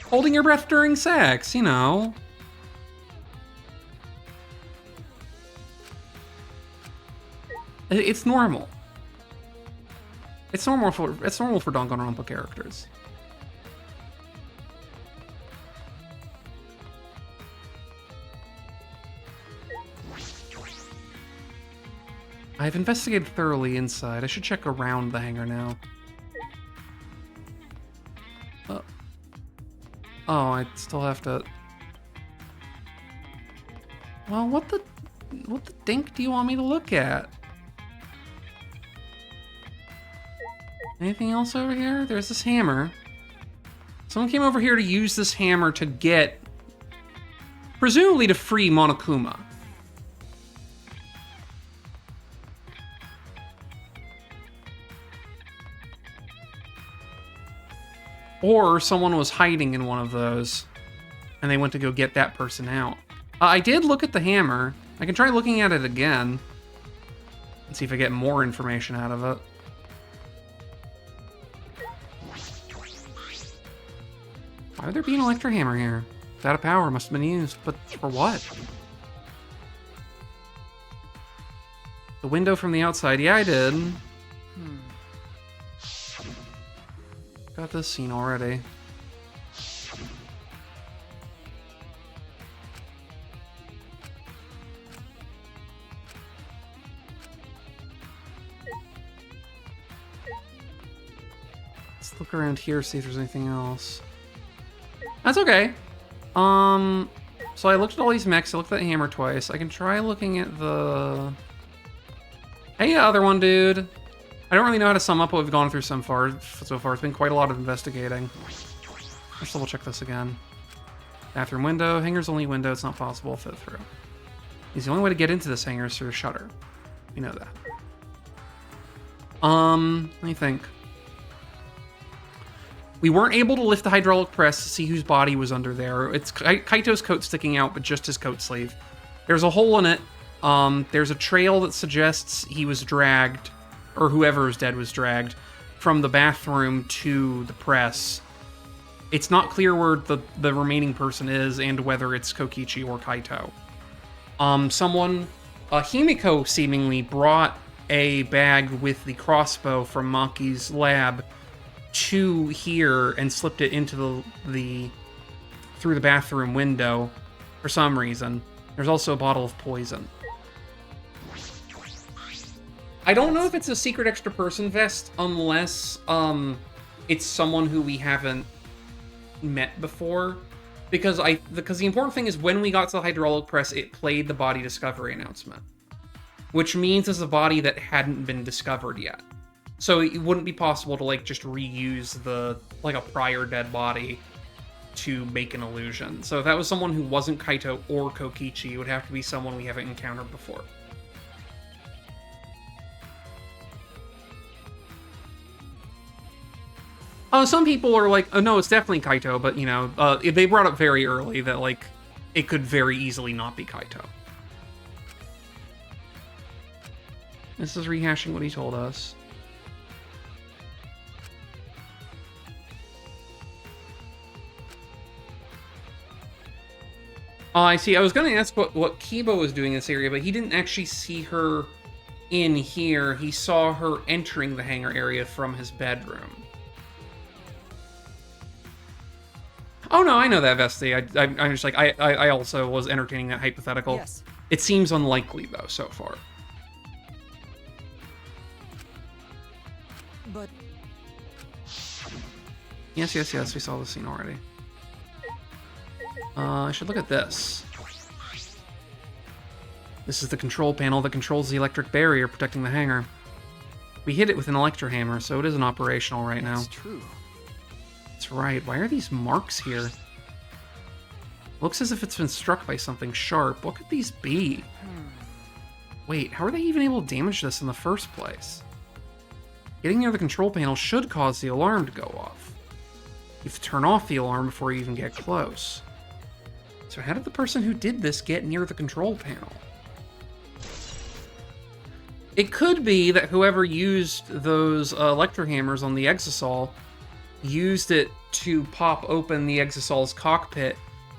Holding your breath during sex, you know. It's normal. It's normal for Danganronpa characters. I've investigated thoroughly inside. I should check around the hangar now. Oh, I still have to... Well, what the dink do you want me to look at? Anything else over here? There's this hammer. Someone came over here to use this hammer to get... presumably to free Monokuma. Or someone was hiding in one of those, and they went to go get that person out. I did look at the hammer. I can try looking at it again and see if I get more information out of it. Why would there be an electro hammer here? It's out of power, must have been used. But for what? The window from the outside. Yeah, I did. Got this scene already. Let's look around here, see if there's anything else. That's okay. So I looked at all these mechs, I looked at the hammer twice. I can try looking at the... Hey, other one, dude. I don't really know how to sum up what we've gone through so far. It's been quite a lot of investigating. Let's double check this again. Bathroom window. Hangar's only window. It's not possible to fit through. He's the only way to get into this hangar is through a shutter. You know that. Let me think. We weren't able to lift the hydraulic press to see whose body was under there. It's Kaito's coat sticking out, but just his coat sleeve. There's a hole in it. There's a trail that suggests he was dragged, or whoever is dead was dragged, from the bathroom to the press. It's not clear where the remaining person is and whether it's Kokichi or Kaito. Himiko seemingly brought a bag with the crossbow from Maki's lab to here and slipped it into through the bathroom window for some reason. There's also a bottle of poison. I don't know if it's a secret extra person vest unless it's someone who we haven't met before. Because the important thing is when we got to the hydraulic press, it played the body discovery announcement. Which means it's a body that hadn't been discovered yet. So it wouldn't be possible to like just reuse a prior dead body to make an illusion. So if that was someone who wasn't Kaito or Kokichi, it would have to be someone we haven't encountered before. Some people are like, oh no, it's definitely Kaito, but you know, they brought up very early that like it could very easily not be Kaito. This is rehashing what he told us. I see. I was going to ask what Kiba was doing in this area, but he didn't actually see her in here. He saw her entering the hangar area from his bedroom. Oh no, I know that, Vesti. I'm just like, I also was entertaining that hypothetical. Yes. It seems unlikely, though, so far. But Yes, we saw the scene already. I should look at this. This is the control panel that controls the electric barrier protecting the hangar. We hit it with an electro hammer, so it isn't operational right now. That's true. That's right. Why are these marks here? Looks as if it's been struck by something sharp. What could these be? Wait, how are they even able to damage this in the first place? Getting near the control panel should cause the alarm to go off. You have to turn off the alarm before you even get close. So how did the person who did this get near the control panel? It could be that whoever used those electro hammers on the Exisol used it to pop open the Exisol's cockpit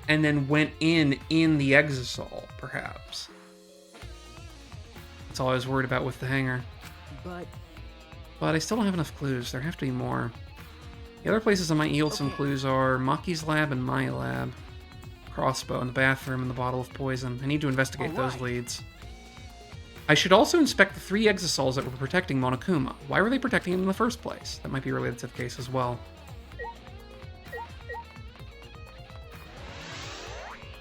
and then went in the Exisol, perhaps. That's all I was worried about with the hangar. But I still don't have enough clues. There have to be more. The other places I might yield some clues are Maki's lab and my lab. Crossbow in the bathroom and the bottle of poison. I need to investigate those leads. I should also inspect the 3 Exisols that were protecting Monokuma. Why were they protecting him in the first place? That might be related to the case as well.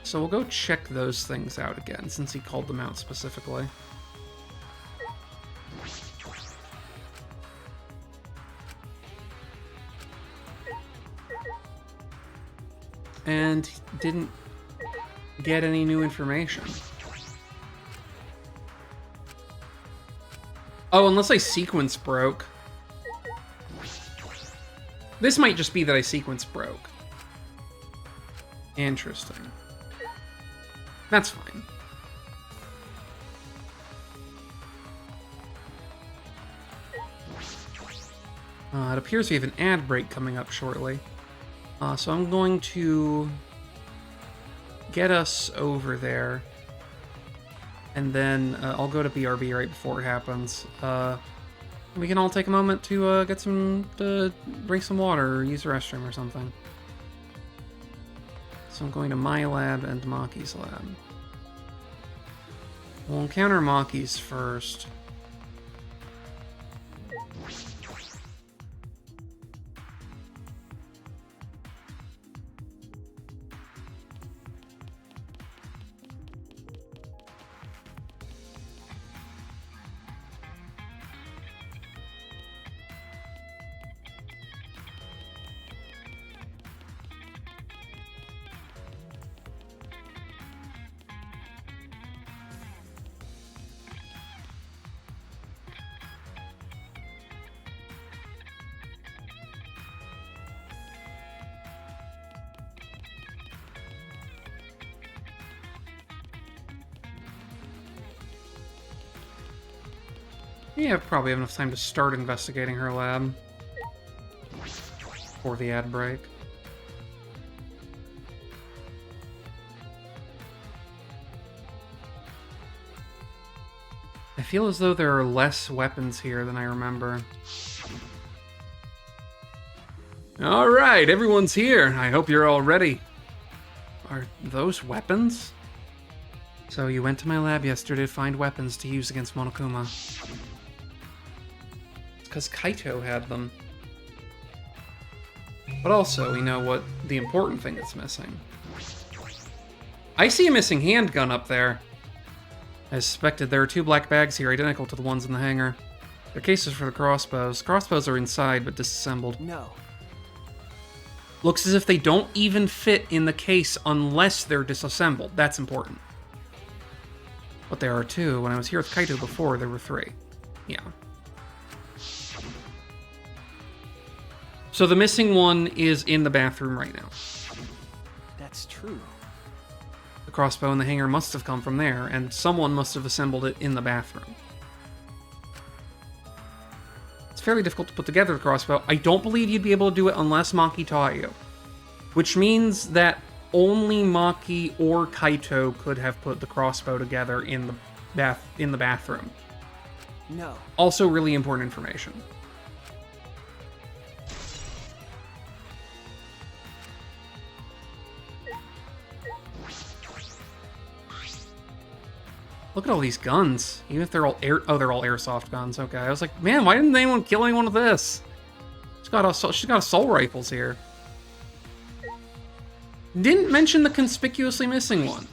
So we'll go check those things out again, since he called them out specifically. And didn't get any new information. Oh, unless I sequence broke. This might just be that I sequence broke. Interesting. That's fine. It appears we have an ad break coming up shortly. So I'm going to get us over there. And then I'll go to BRB right before it happens. We can all take a moment to get some, drink some water or use the restroom or something. So I'm going to my lab and Maki's lab. We'll encounter Maki's first. Yeah, probably have enough time to start investigating her lab before the ad break. I feel as though there are less weapons here than I remember. All right, everyone's here. I hope you're all ready. Are those weapons? So you went to my lab yesterday to find weapons to use against Monokuma. It's because Kaito had them. But also, we know what the important thing that's missing. I see a missing handgun up there. As suspected, there are 2 black bags here identical to the ones in the hangar. They're cases for the crossbows. Crossbows are inside, but disassembled. No. Looks as if they don't even fit in the case unless they're disassembled. That's important. But there are 2. When I was here with Kaito before, there were 3. Yeah. So the missing one is in the bathroom right now. That's true. The crossbow in the hangar must have come from there, and someone must have assembled it in the bathroom. It's fairly difficult to put together the crossbow. I don't believe you'd be able to do it unless Maki taught you. Which means that only Maki or Kaito could have put the crossbow together in the bathroom. No. Also really important information. Look at all these guns. Even if they're all they're all airsoft guns. Okay, I was like, man, why didn't anyone kill anyone with this? She's got assault rifles here. Didn't mention the conspicuously missing one.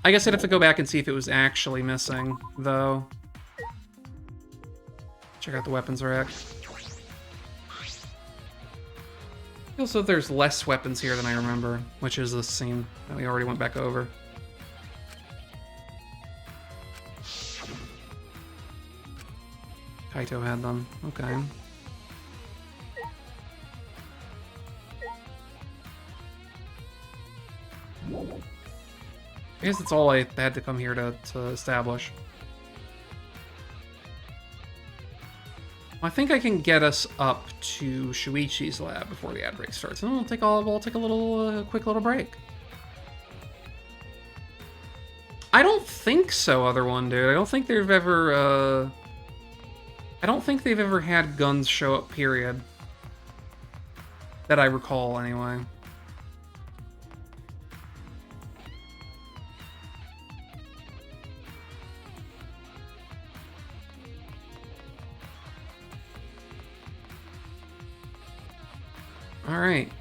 I guess I'd have to go back and see if it was actually missing, though. Check out the weapons rack. Also, there's less weapons here than I remember, which is this scene that we already went back over. Kaito had them. Okay. I guess that's all I had to come here to establish. I think I can get us up to Shuichi's lab before the ad break starts, and we'll take a little quick little break. I don't think so, other one, dude. I don't think they've ever had guns show up. Period. That I recall, anyway. Alright,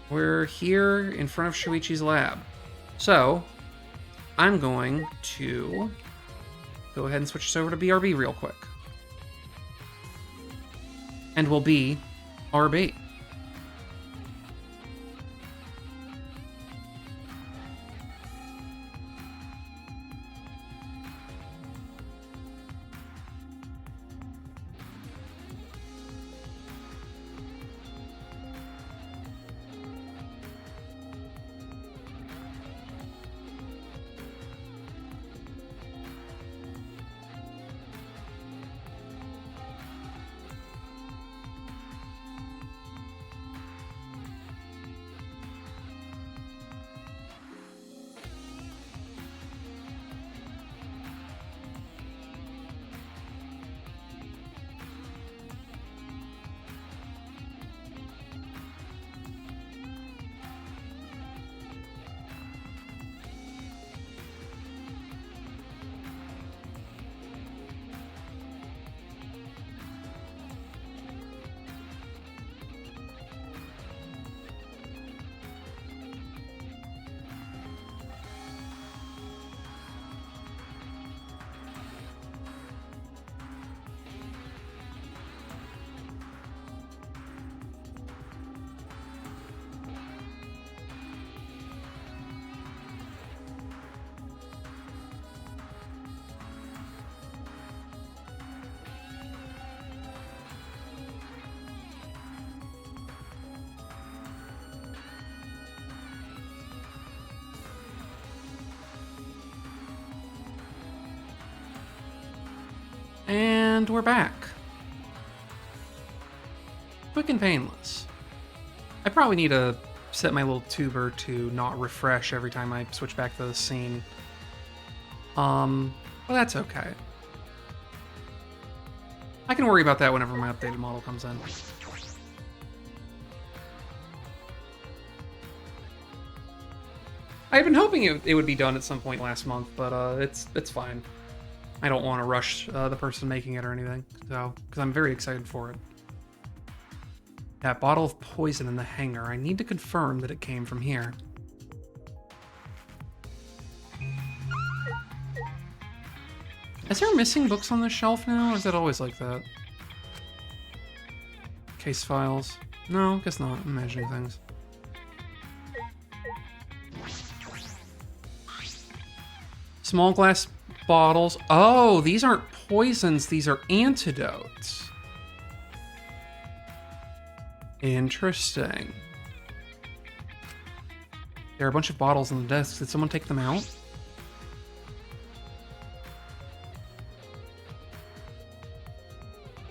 we're here in front of Shuichi's lab. So, I'm going to go ahead and switch this over to BRB real quick. And we'll be RB. And we're back. Quick and painless. I probably need to set my little tuber to not refresh every time I switch back to the scene. Well, that's okay. I can worry about that whenever my updated model comes in. I've been hoping it would be done at some point last month, but it's fine. I don't want to rush the person making it or anything, so because I'm very excited for it. That bottle of poison in the hangar. I need to confirm that it came from here. Is there missing books on this shelf now, or is that always like that? Case files. No, guess not. I'm imagining things. Small glass bottles. Oh, these aren't poisons. These are antidotes. Interesting. There are a bunch of bottles on the desk. Did someone take them out?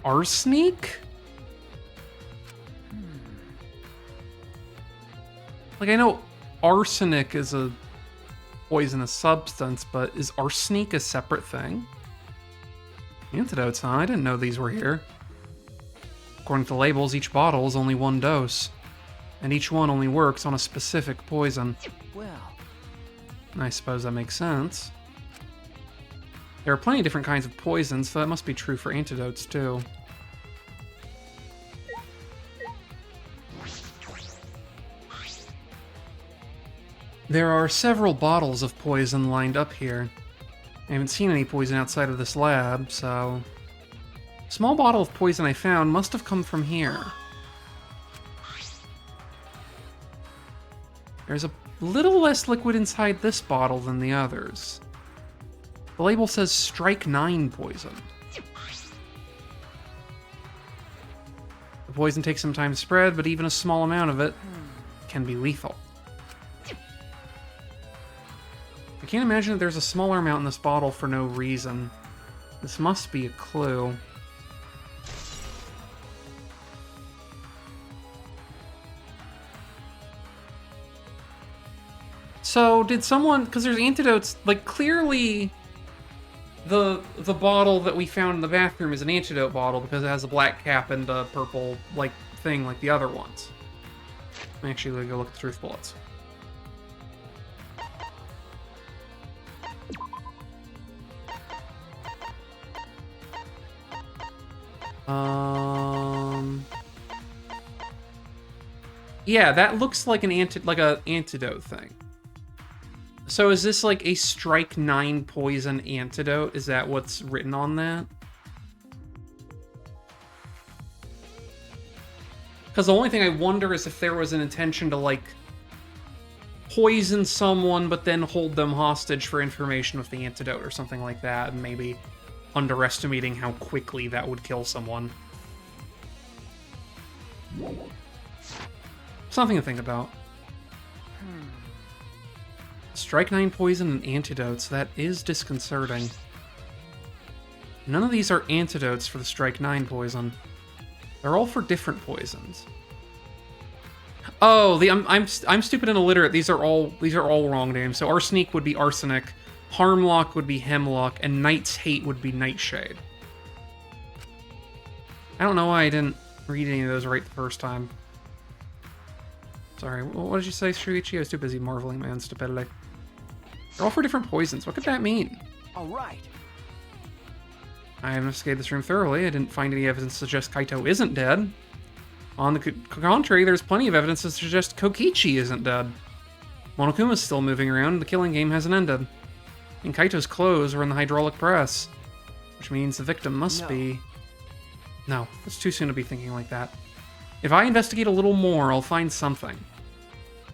Arsenic? Like, I know arsenic is a poisonous substance, but is arsenic a separate thing? Antidotes, huh? I didn't know these were here. According to the labels, each bottle is only one dose, and each one only works on a specific poison. Well, I suppose that makes sense. There are plenty of different kinds of poisons, so that must be true for antidotes, too. There are several bottles of poison lined up here. I haven't seen any poison outside of this lab, so... Small bottle of poison I found must have come from here. There's a little less liquid inside this bottle than the others. The label says Strike 9 poison. The poison takes some time to spread, but even a small amount of it can be lethal. I can't imagine that there's a smaller amount in this bottle for no reason. This must be a clue. So, did someone... Because there's antidotes... Like, clearly... The bottle that we found in the bathroom is an antidote bottle because it has a black cap and a purple, like, thing like the other ones. I'm actually gonna go look at the truth bullets. Yeah, that looks like an antidote thing. So is this like a Strike 9 poison antidote? Is that what's written on that? Because the only thing I wonder is if there was an intention to, like, poison someone but then hold them hostage for information with the antidote or something like that, and maybe underestimating how quickly that would kill someone. Something to think about. Strike 9 poison and antidotes. That is disconcerting. None of these are antidotes for the Strike 9 poison. They're all for different poisons. Oh, I'm stupid and illiterate. These are all wrong names. So arsenic would be arsenic, harmlock would be hemlock, and night's hate would be nightshade. I don't know why I didn't read any of those right the first time. Sorry, what did you say, Shuichi? I was too busy marveling at my own stupidity. They're all for different poisons. What could that mean? all right. I investigated this room thoroughly. I didn't find any evidence to suggest Kaito isn't dead. On the contrary, there's plenty of evidence to suggest Kokichi isn't dead. Monokuma's still moving around. The killing game hasn't ended. And Kaito's clothes were in the hydraulic press, which means the victim must be... No, it's too soon to be thinking like that. If I investigate a little more, I'll find something.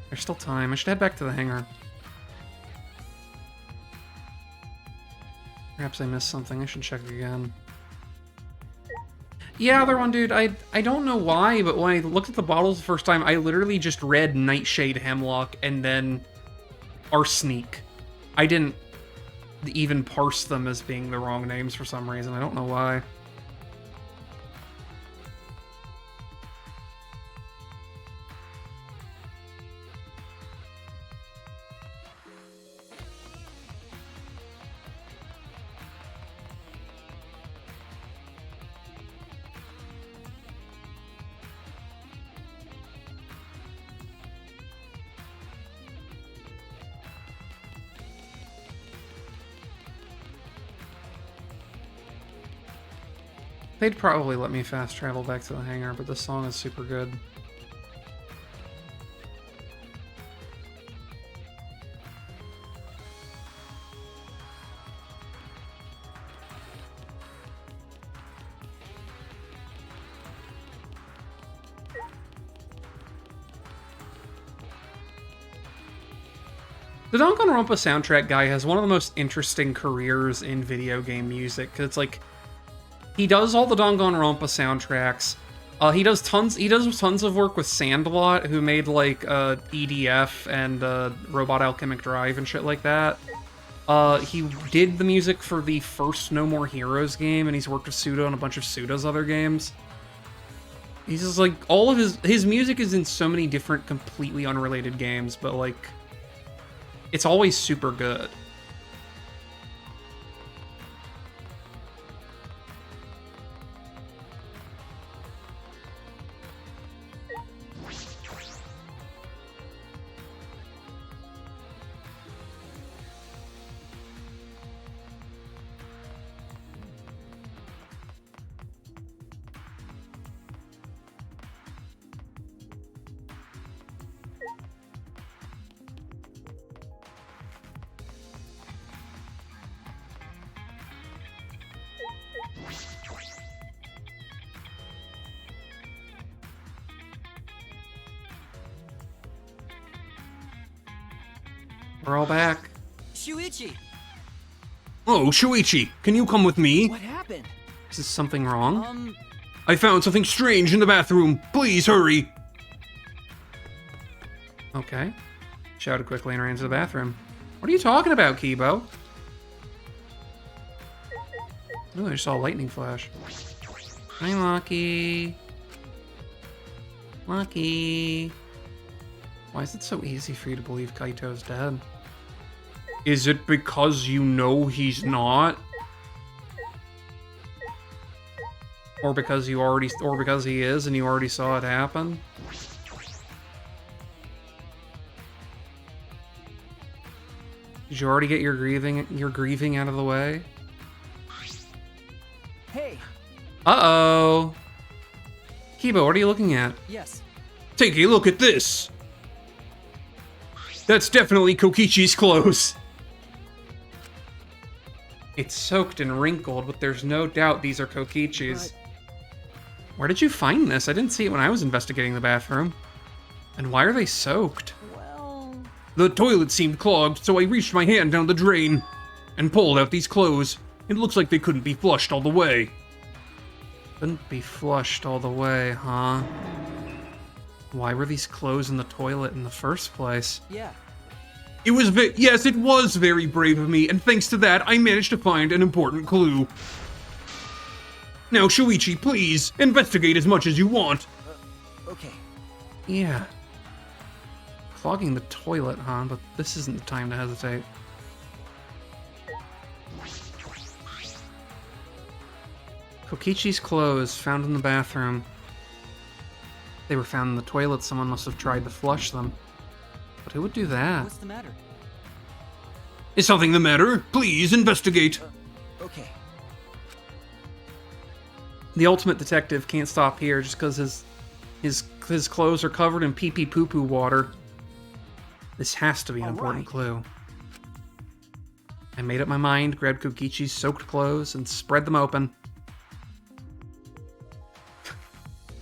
There's still time. I should head back to the hangar. Perhaps I missed something. I should check again. Yeah, other one, dude. I don't know why, but when I looked at the bottles the first time, I literally just read Nightshade Hemlock and then Arsenic. I didn't even parse them as being the wrong names for some reason. I don't know why. They'd probably let me fast travel back to the hangar, but this song is super good. The Danganronpa soundtrack guy has one of the most interesting careers in video game music, because it's like, he does all the Danganronpa soundtracks. He does tons of work with Sandlot, who made like EDF and Robot Alchemic Drive and shit like that. He did the music for the first No More Heroes game, and he's worked with Suda on a bunch of Suda's other games. He's just like, all of his music is in so many different, completely unrelated games, but like, it's always super good. We're all back. Shuichi! Oh, Shuichi, can you come with me? What happened? Is something wrong? I found something strange in the bathroom. Please hurry. Okay. Shouted quickly and ran to the bathroom. What are you talking about, Kibo? Oh, I just saw a lightning flash. Hi, Lucky. Lucky. Why is it so easy for you to believe Kaito's dead? Is it because you know he's not? Or because he is and you already saw it happen? Did you already get your grieving out of the way? Hey! Uh-oh! Kibo, what are you looking at? Yes. Take a look at this. That's definitely Kokichi's clothes. It's soaked and wrinkled, but there's no doubt these are Kokichi's. Where did you find this? I didn't see it when I was investigating the bathroom. And why are they soaked? Well... The toilet seemed clogged, so I reached my hand down the drain and pulled out these clothes. It looks like they couldn't be flushed all the way. Couldn't be flushed all the way, huh? Why were these clothes in the toilet in the first place? Yeah. Yes, it was very brave of me, and thanks to that, I managed to find an important clue. Now, Shuichi, please, investigate as much as you want. Okay. Yeah. Clogging the toilet, huh? But this isn't the time to hesitate. Kokichi's clothes found in the bathroom. They were found in the toilet. Someone must have tried to flush them. But who would do that? What's the matter? Is something the matter? Please investigate. Okay. The ultimate detective can't stop here just because his clothes are covered in pee-pee poo-poo water. This has to be an important clue. I made up my mind, grabbed Kokichi's soaked clothes, and spread them open.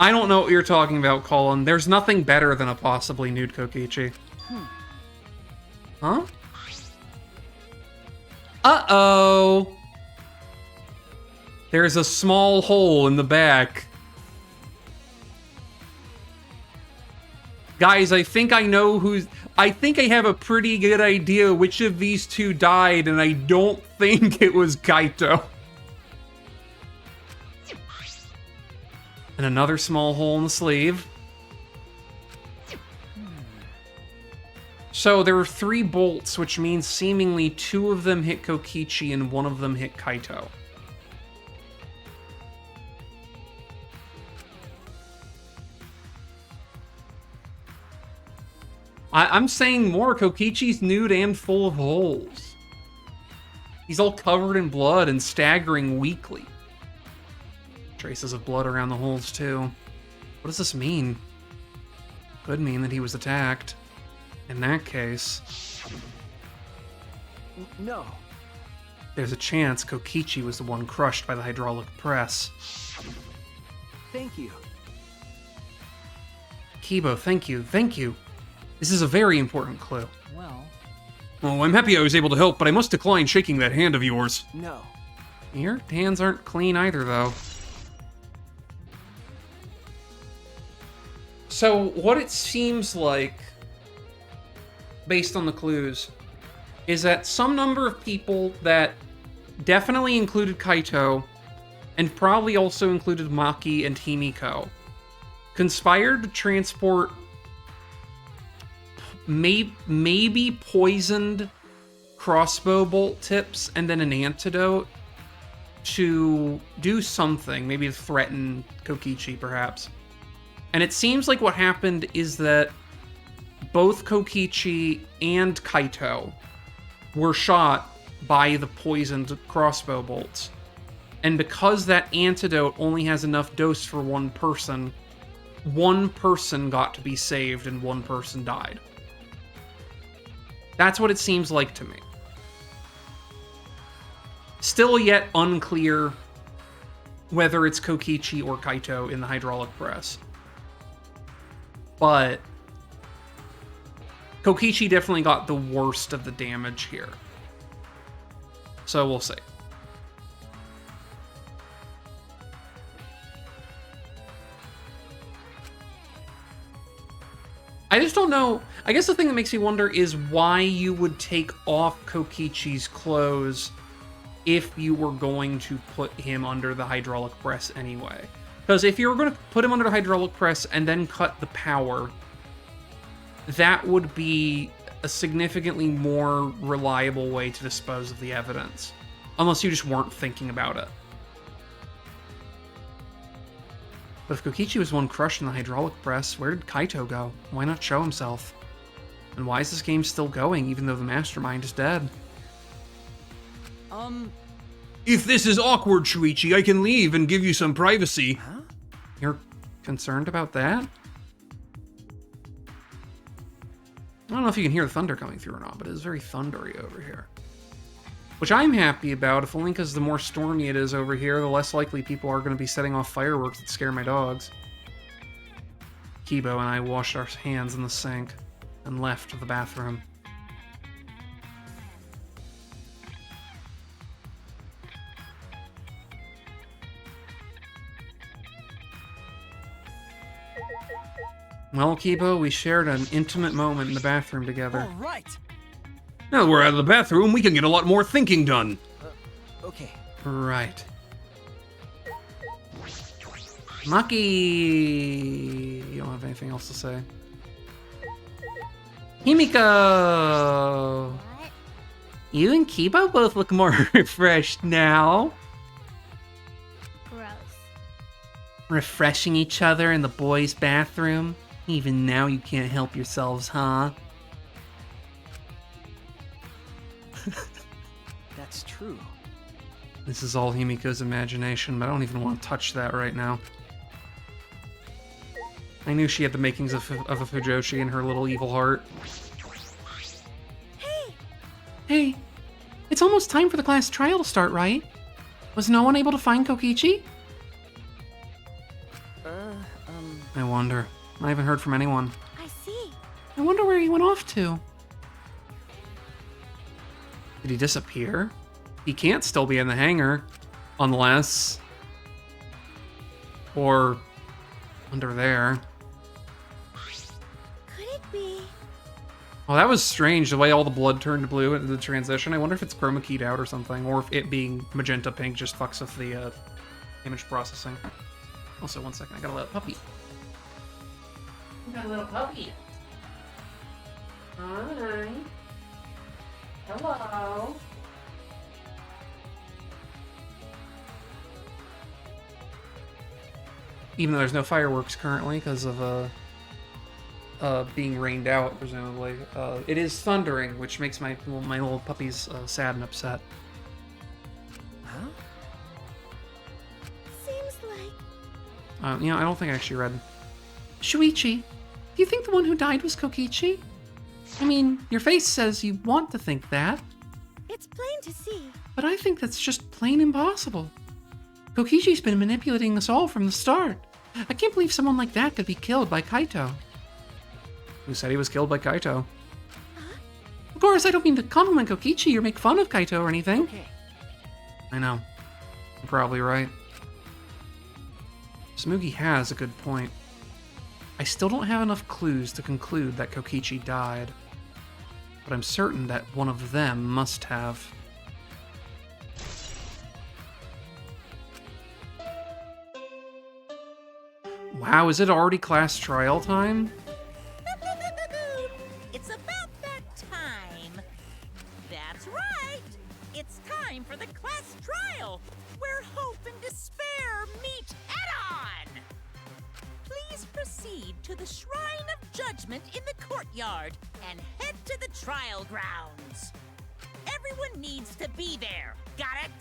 I don't know what you're talking about, Colin. There's nothing better than a possibly nude Kokichi. Huh? Uh-oh! There's a small hole in the back. Guys, I think I know who's... I think I have a pretty good idea which of these two died, and I don't think it was Kaito. And another small hole in the sleeve. So there were 3 bolts, which means seemingly 2 of them hit Kokichi and 1 of them hit Kaito. I'm saying more. Kokichi's nude and full of holes. He's all covered in blood and staggering weakly. Traces of blood around the holes, too. What does this mean? Could mean that he was attacked. In that case, No. there's a chance Kokichi was the one crushed by the hydraulic press. Thank you. Kibo, thank you, thank you. This is a very important clue. Well, Oh, I'm happy I was able to help, but I must decline shaking that hand of yours. No. Your hands aren't clean either, though. So, what it seems like, based on the clues, is that some number of people that definitely included Kaito, and probably also included Maki and Himiko, conspired to transport maybe poisoned crossbow bolt tips and then an antidote to do something, maybe to threaten Kokichi, perhaps. And it seems like what happened is that both Kokichi and Kaito were shot by the poisoned crossbow bolts. And because that antidote only has enough dose for one person got to be saved and one person died. That's what it seems like to me. Still yet unclear whether it's Kokichi or Kaito in the hydraulic press. But Kokichi definitely got the worst of the damage here. So we'll see. I just don't know. I guess the thing that makes me wonder is why you would take off Kokichi's clothes if you were going to put him under the hydraulic press anyway. Because if you were going to put him under the hydraulic press and then cut the power, that would be a significantly more reliable way to dispose of the evidence. Unless you just weren't thinking about it. But if Kokichi was one crushed in the hydraulic press, where did Kaito go? Why not show himself? And why is this game still going, even though the mastermind is dead? If this is awkward, Shuichi, I can leave and give you some privacy. Huh? You're concerned about that? I don't know if you can hear the thunder coming through or not, but it is very thundery over here. Which I'm happy about, if only because the more stormy it is over here, the less likely people are going to be setting off fireworks that scare my dogs. Kibo and I washed our hands in the sink and left the bathroom. Well, Kibo, we shared an intimate moment in the bathroom together. All right. Now that we're out of the bathroom, we can get a lot more thinking done. Okay. Right. Maki! You don't have anything else to say. Himiko! What? You and Kibo both look more refreshed now. Gross. Refreshing each other in the boys' bathroom. Even now you can't help yourselves, huh? That's true. This is all Himiko's imagination, but I don't even want to touch that right now. I knew she had the makings of a Fujoshi in her little evil heart. Hey, it's almost time for the class trial to start, right? Was no one able to find Kokichi? I wonder. I haven't heard from anyone. I see. I wonder where he went off to. Did he disappear? He can't still be in the hangar. Unless... Or... under there. Could it be? Oh, that was strange, the way all the blood turned blue in the transition. I wonder if it's chroma keyed out or something, or if it being magenta pink just fucks with the image processing. Also, one second, I got a little puppy. I got a little puppy. Hi. Hello. Even though there's no fireworks currently because of being rained out, presumably, it is thundering, which makes my little puppies sad and upset. Huh? Seems like I don't think I actually read. Shuichi, do you think the one who died was Kokichi? I mean, your face says you want to think that, It's plain to see. but I think that's just plain impossible. Kokichi's been manipulating us all from the start. I can't believe someone like that could be killed by Kaito. Who said he was killed by Kaito? Of course, I don't mean to compliment Kokichi or make fun of Kaito or anything. Okay. I know. You're probably right. Smugi has a good point. I still don't have enough clues to conclude that Kokichi died, but I'm certain that one of them must have. Wow, is it already class trial time? It's about that time. That's right. It's time for the class trial, where hope and despair meet head-on. Please proceed to the Shrine of Judgment in the courtyard and head to the trial grounds. Everyone needs to be there. Got it?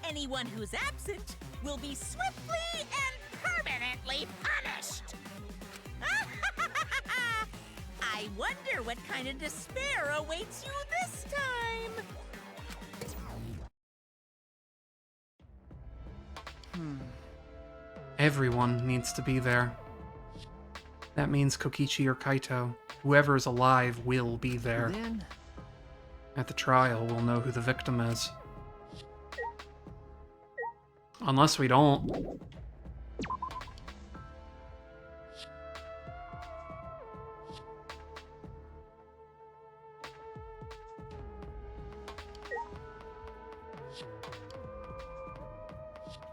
Anyone who's absent will be swiftly and permanently punished. I wonder what kind of despair awaits you this time. Everyone needs to be there. That means Kokichi or Kaito. Whoever is alive will be there. Then At the trial, we'll know who the victim is. Unless we don't.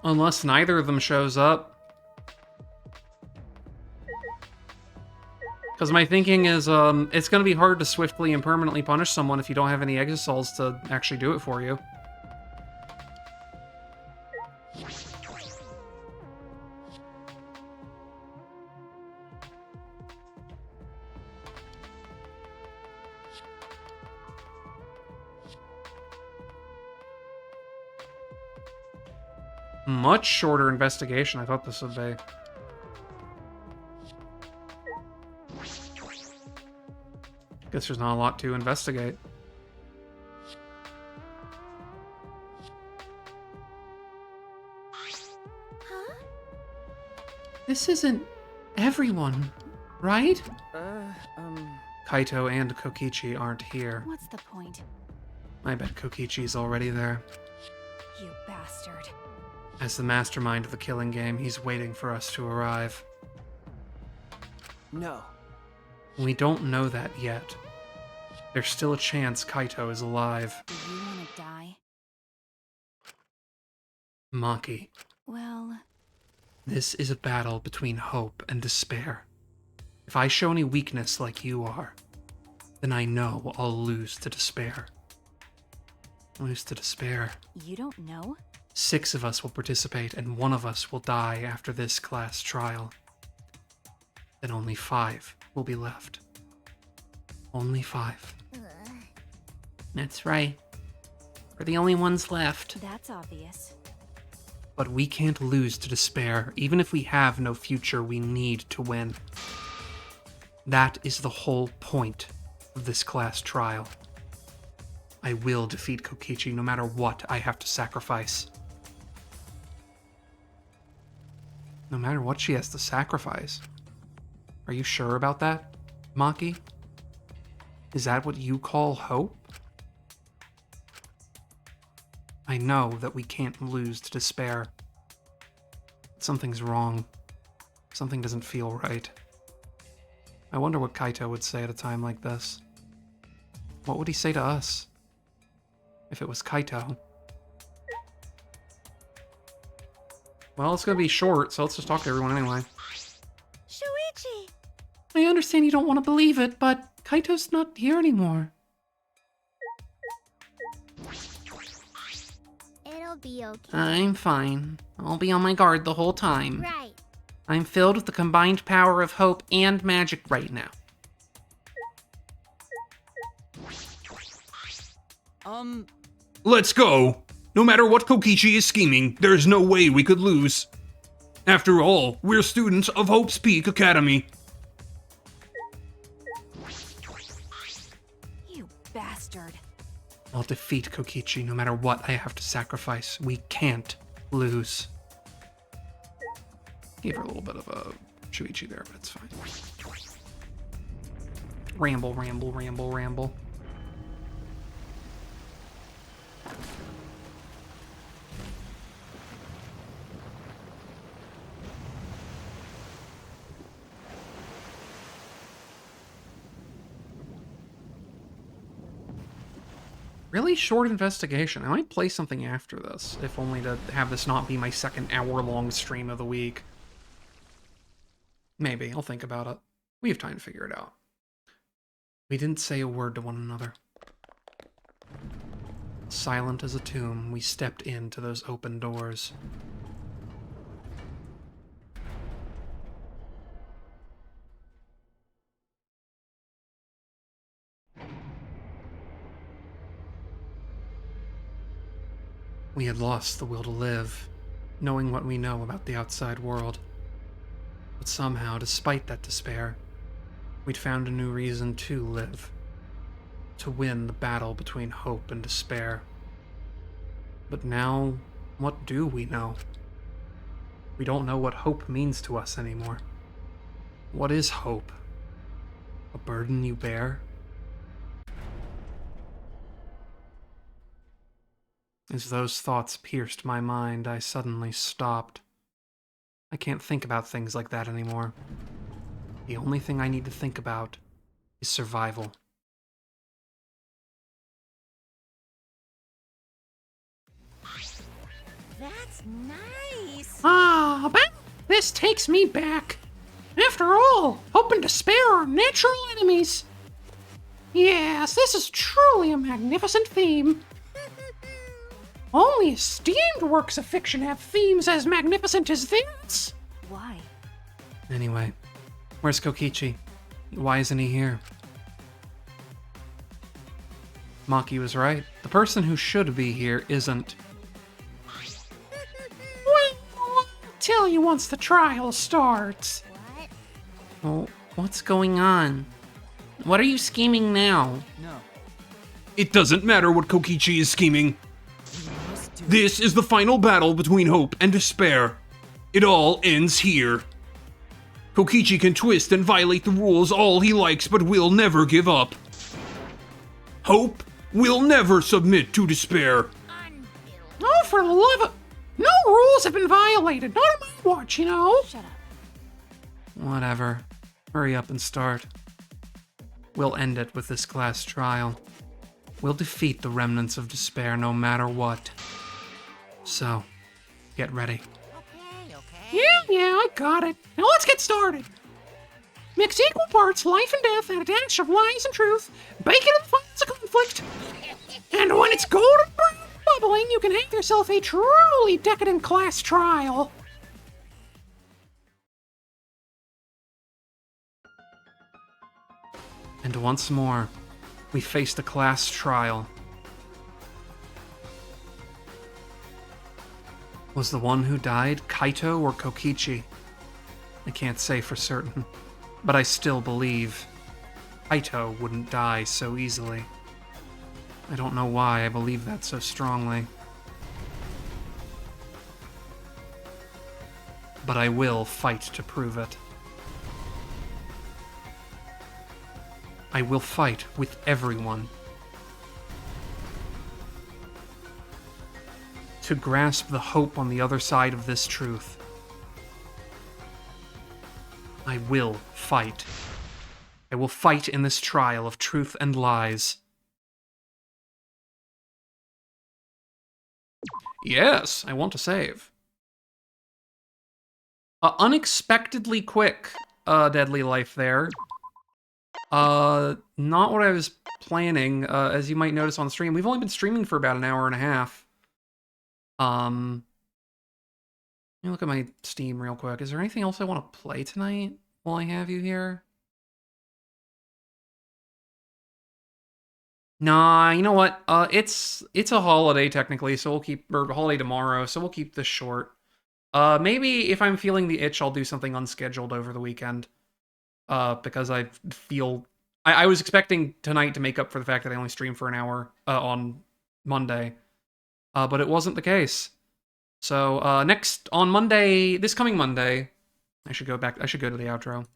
Unless neither of them shows up. Because my thinking is, it's going to be hard to swiftly and permanently punish someone if you don't have any Exisouls to actually do it for you. Much shorter investigation I thought this would be. Guess there's not a lot to investigate. Huh? This isn't everyone, right? Kaito and Kokichi aren't here. What's the point? I bet Kokichi's already there. You bastard. As the mastermind of the killing game, he's waiting for us to arrive. no. We don't know that yet. There's still a chance Kaito is alive. Do you want to die? Maki, Well, this is a battle between hope and despair. If I show any weakness like you are, then I know I'll lose to despair. Lose to despair. you don't know? 6 of us will participate and 1 of us will die after this class trial. Then only 5 will be left. Only 5. That's right. We're the only ones left. That's obvious. But we can't lose to despair. Even if we have no future, we need to win. That is the whole point of this class trial. I will defeat Kokichi no matter what I have to sacrifice. No matter what she has to sacrifice. Are you sure about that, Maki? Is that what you call hope? I know that we can't lose to despair. Something's wrong. Something doesn't feel right. I wonder what Kaito would say at a time like this. What would he say to us? If it was Kaito. Well, it's gonna be short, so let's just talk to everyone anyway. Shuichi! I understand you don't want to believe it, but Kaito's not here anymore. It'll be okay. I'm fine. I'll be on my guard the whole time. Right. I'm filled with the combined power of hope and magic right now. Let's go! No matter what Kokichi is scheming, there's no way we could lose. After all, we're students of Hope's Peak Academy. You bastard. I'll defeat Kokichi no matter what I have to sacrifice. We can't lose. Gave her a little bit of a Shuichi there, but it's fine. Ramble, ramble, ramble, ramble. Really short investigation. I might play something after this, if only to have this not be my second hour-long stream of the week. Maybe. I'll think about it. We have time to figure it out. We didn't say a word to one another. Silent as a tomb, we stepped into those open doors. We had lost the will to live, knowing what we know about the outside world. But somehow, despite that despair, we'd found a new reason to live. To win the battle between hope and despair. But now, what do we know? We don't know what hope means to us anymore. What is hope? A burden you bear? As those thoughts pierced my mind, I suddenly stopped. I can't think about things like that anymore. The only thing I need to think about is survival. That's nice. Ah, but this takes me back. After all, hope and despair are natural enemies. Yes, this is truly a magnificent theme. Only esteemed works of fiction have themes as magnificent as this. Why? Anyway, where's Kokichi? Why isn't he here? Maki was right. The person who should be here isn't. Well, I'll tell you once the trial starts. What? Oh, what's going on? What are you scheming now? No. It doesn't matter what Kokichi is scheming. This is the final battle between hope and despair. It all ends here. Kokichi can twist and violate the rules all he likes, but will never give up. Hope will never submit to despair. Oh, for the love of... No rules have been violated. Not on my watch, you know. Shut up. Whatever. Hurry up and start. We'll end it with this class trial. We'll defeat the remnants of despair no matter what. So, get ready. Okay. Yeah, I got it. Now let's get started. Mix equal parts life and death and a dash of lies and truth. Bake it in the fires of conflict. And when it's golden brown and bubbling, you can have yourself a truly decadent class trial. And once more, we faced a class trial. Was the one who died Kaito or Kokichi? I can't say for certain, but I still believe Kaito wouldn't die so easily. I don't know why I believe that so strongly. But I will fight to prove it. I will fight with everyone. To grasp the hope on the other side of this truth. I will fight. I will fight in this trial of truth and lies. Yes, I want to save. Unexpectedly quick, Deadly Life there. Not what I was planning, as you might notice on the stream. We've only been streaming for about an hour and a half. Let me look at my Steam real quick. Is there anything else I want to play tonight while I have you here? Nah, you know what? It's a holiday technically, so we'll keep, or holiday tomorrow, so we'll keep this short. Maybe if I'm feeling the itch, I'll do something unscheduled over the weekend. Because I feel I was expecting tonight to make up for the fact that I only streamed for an hour on Monday, but it wasn't the case. So next on Monday, this coming Monday, I should go back. I should go to the outro.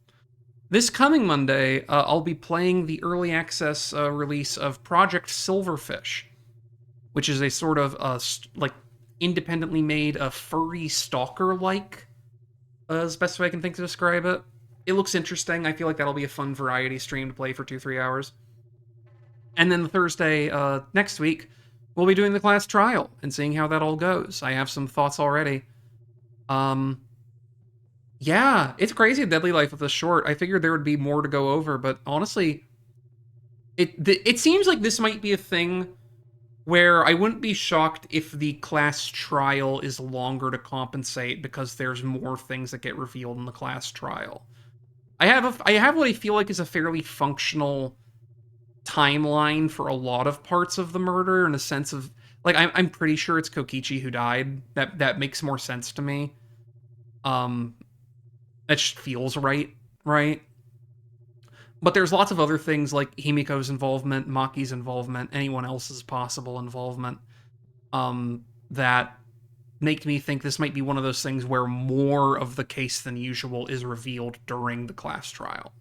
This coming Monday, I'll be playing the early access release of Project Silverfish, which is a sort of like independently made a furry stalker-like, is the best way I can think to describe it. It looks interesting. I feel like that'll be a fun variety stream to play for 2-3 hours. And then the Thursday next week, we'll be doing the class trial and seeing how that all goes. I have some thoughts already. Yeah, it's crazy, Deadly Life of the short. I figured there would be more to go over, but honestly, it seems like this might be a thing where I wouldn't be shocked if the class trial is longer to compensate because there's more things that get revealed in the class trial. I have what I feel like is a fairly functional timeline for a lot of parts of the murder, in a sense of, like, I'm pretty sure it's Kokichi who died. That makes more sense to me. That just feels right? But there's lots of other things like Himiko's involvement, Maki's involvement, anyone else's possible involvement, that make me think this might be one of those things where more of the case than usual is revealed during the class trial.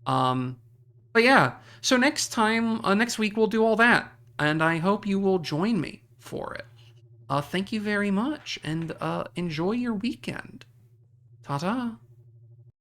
But yeah, so next week we'll do all that, and I hope you will join me for it. Thank you very much, and enjoy your weekend. Ta-ta.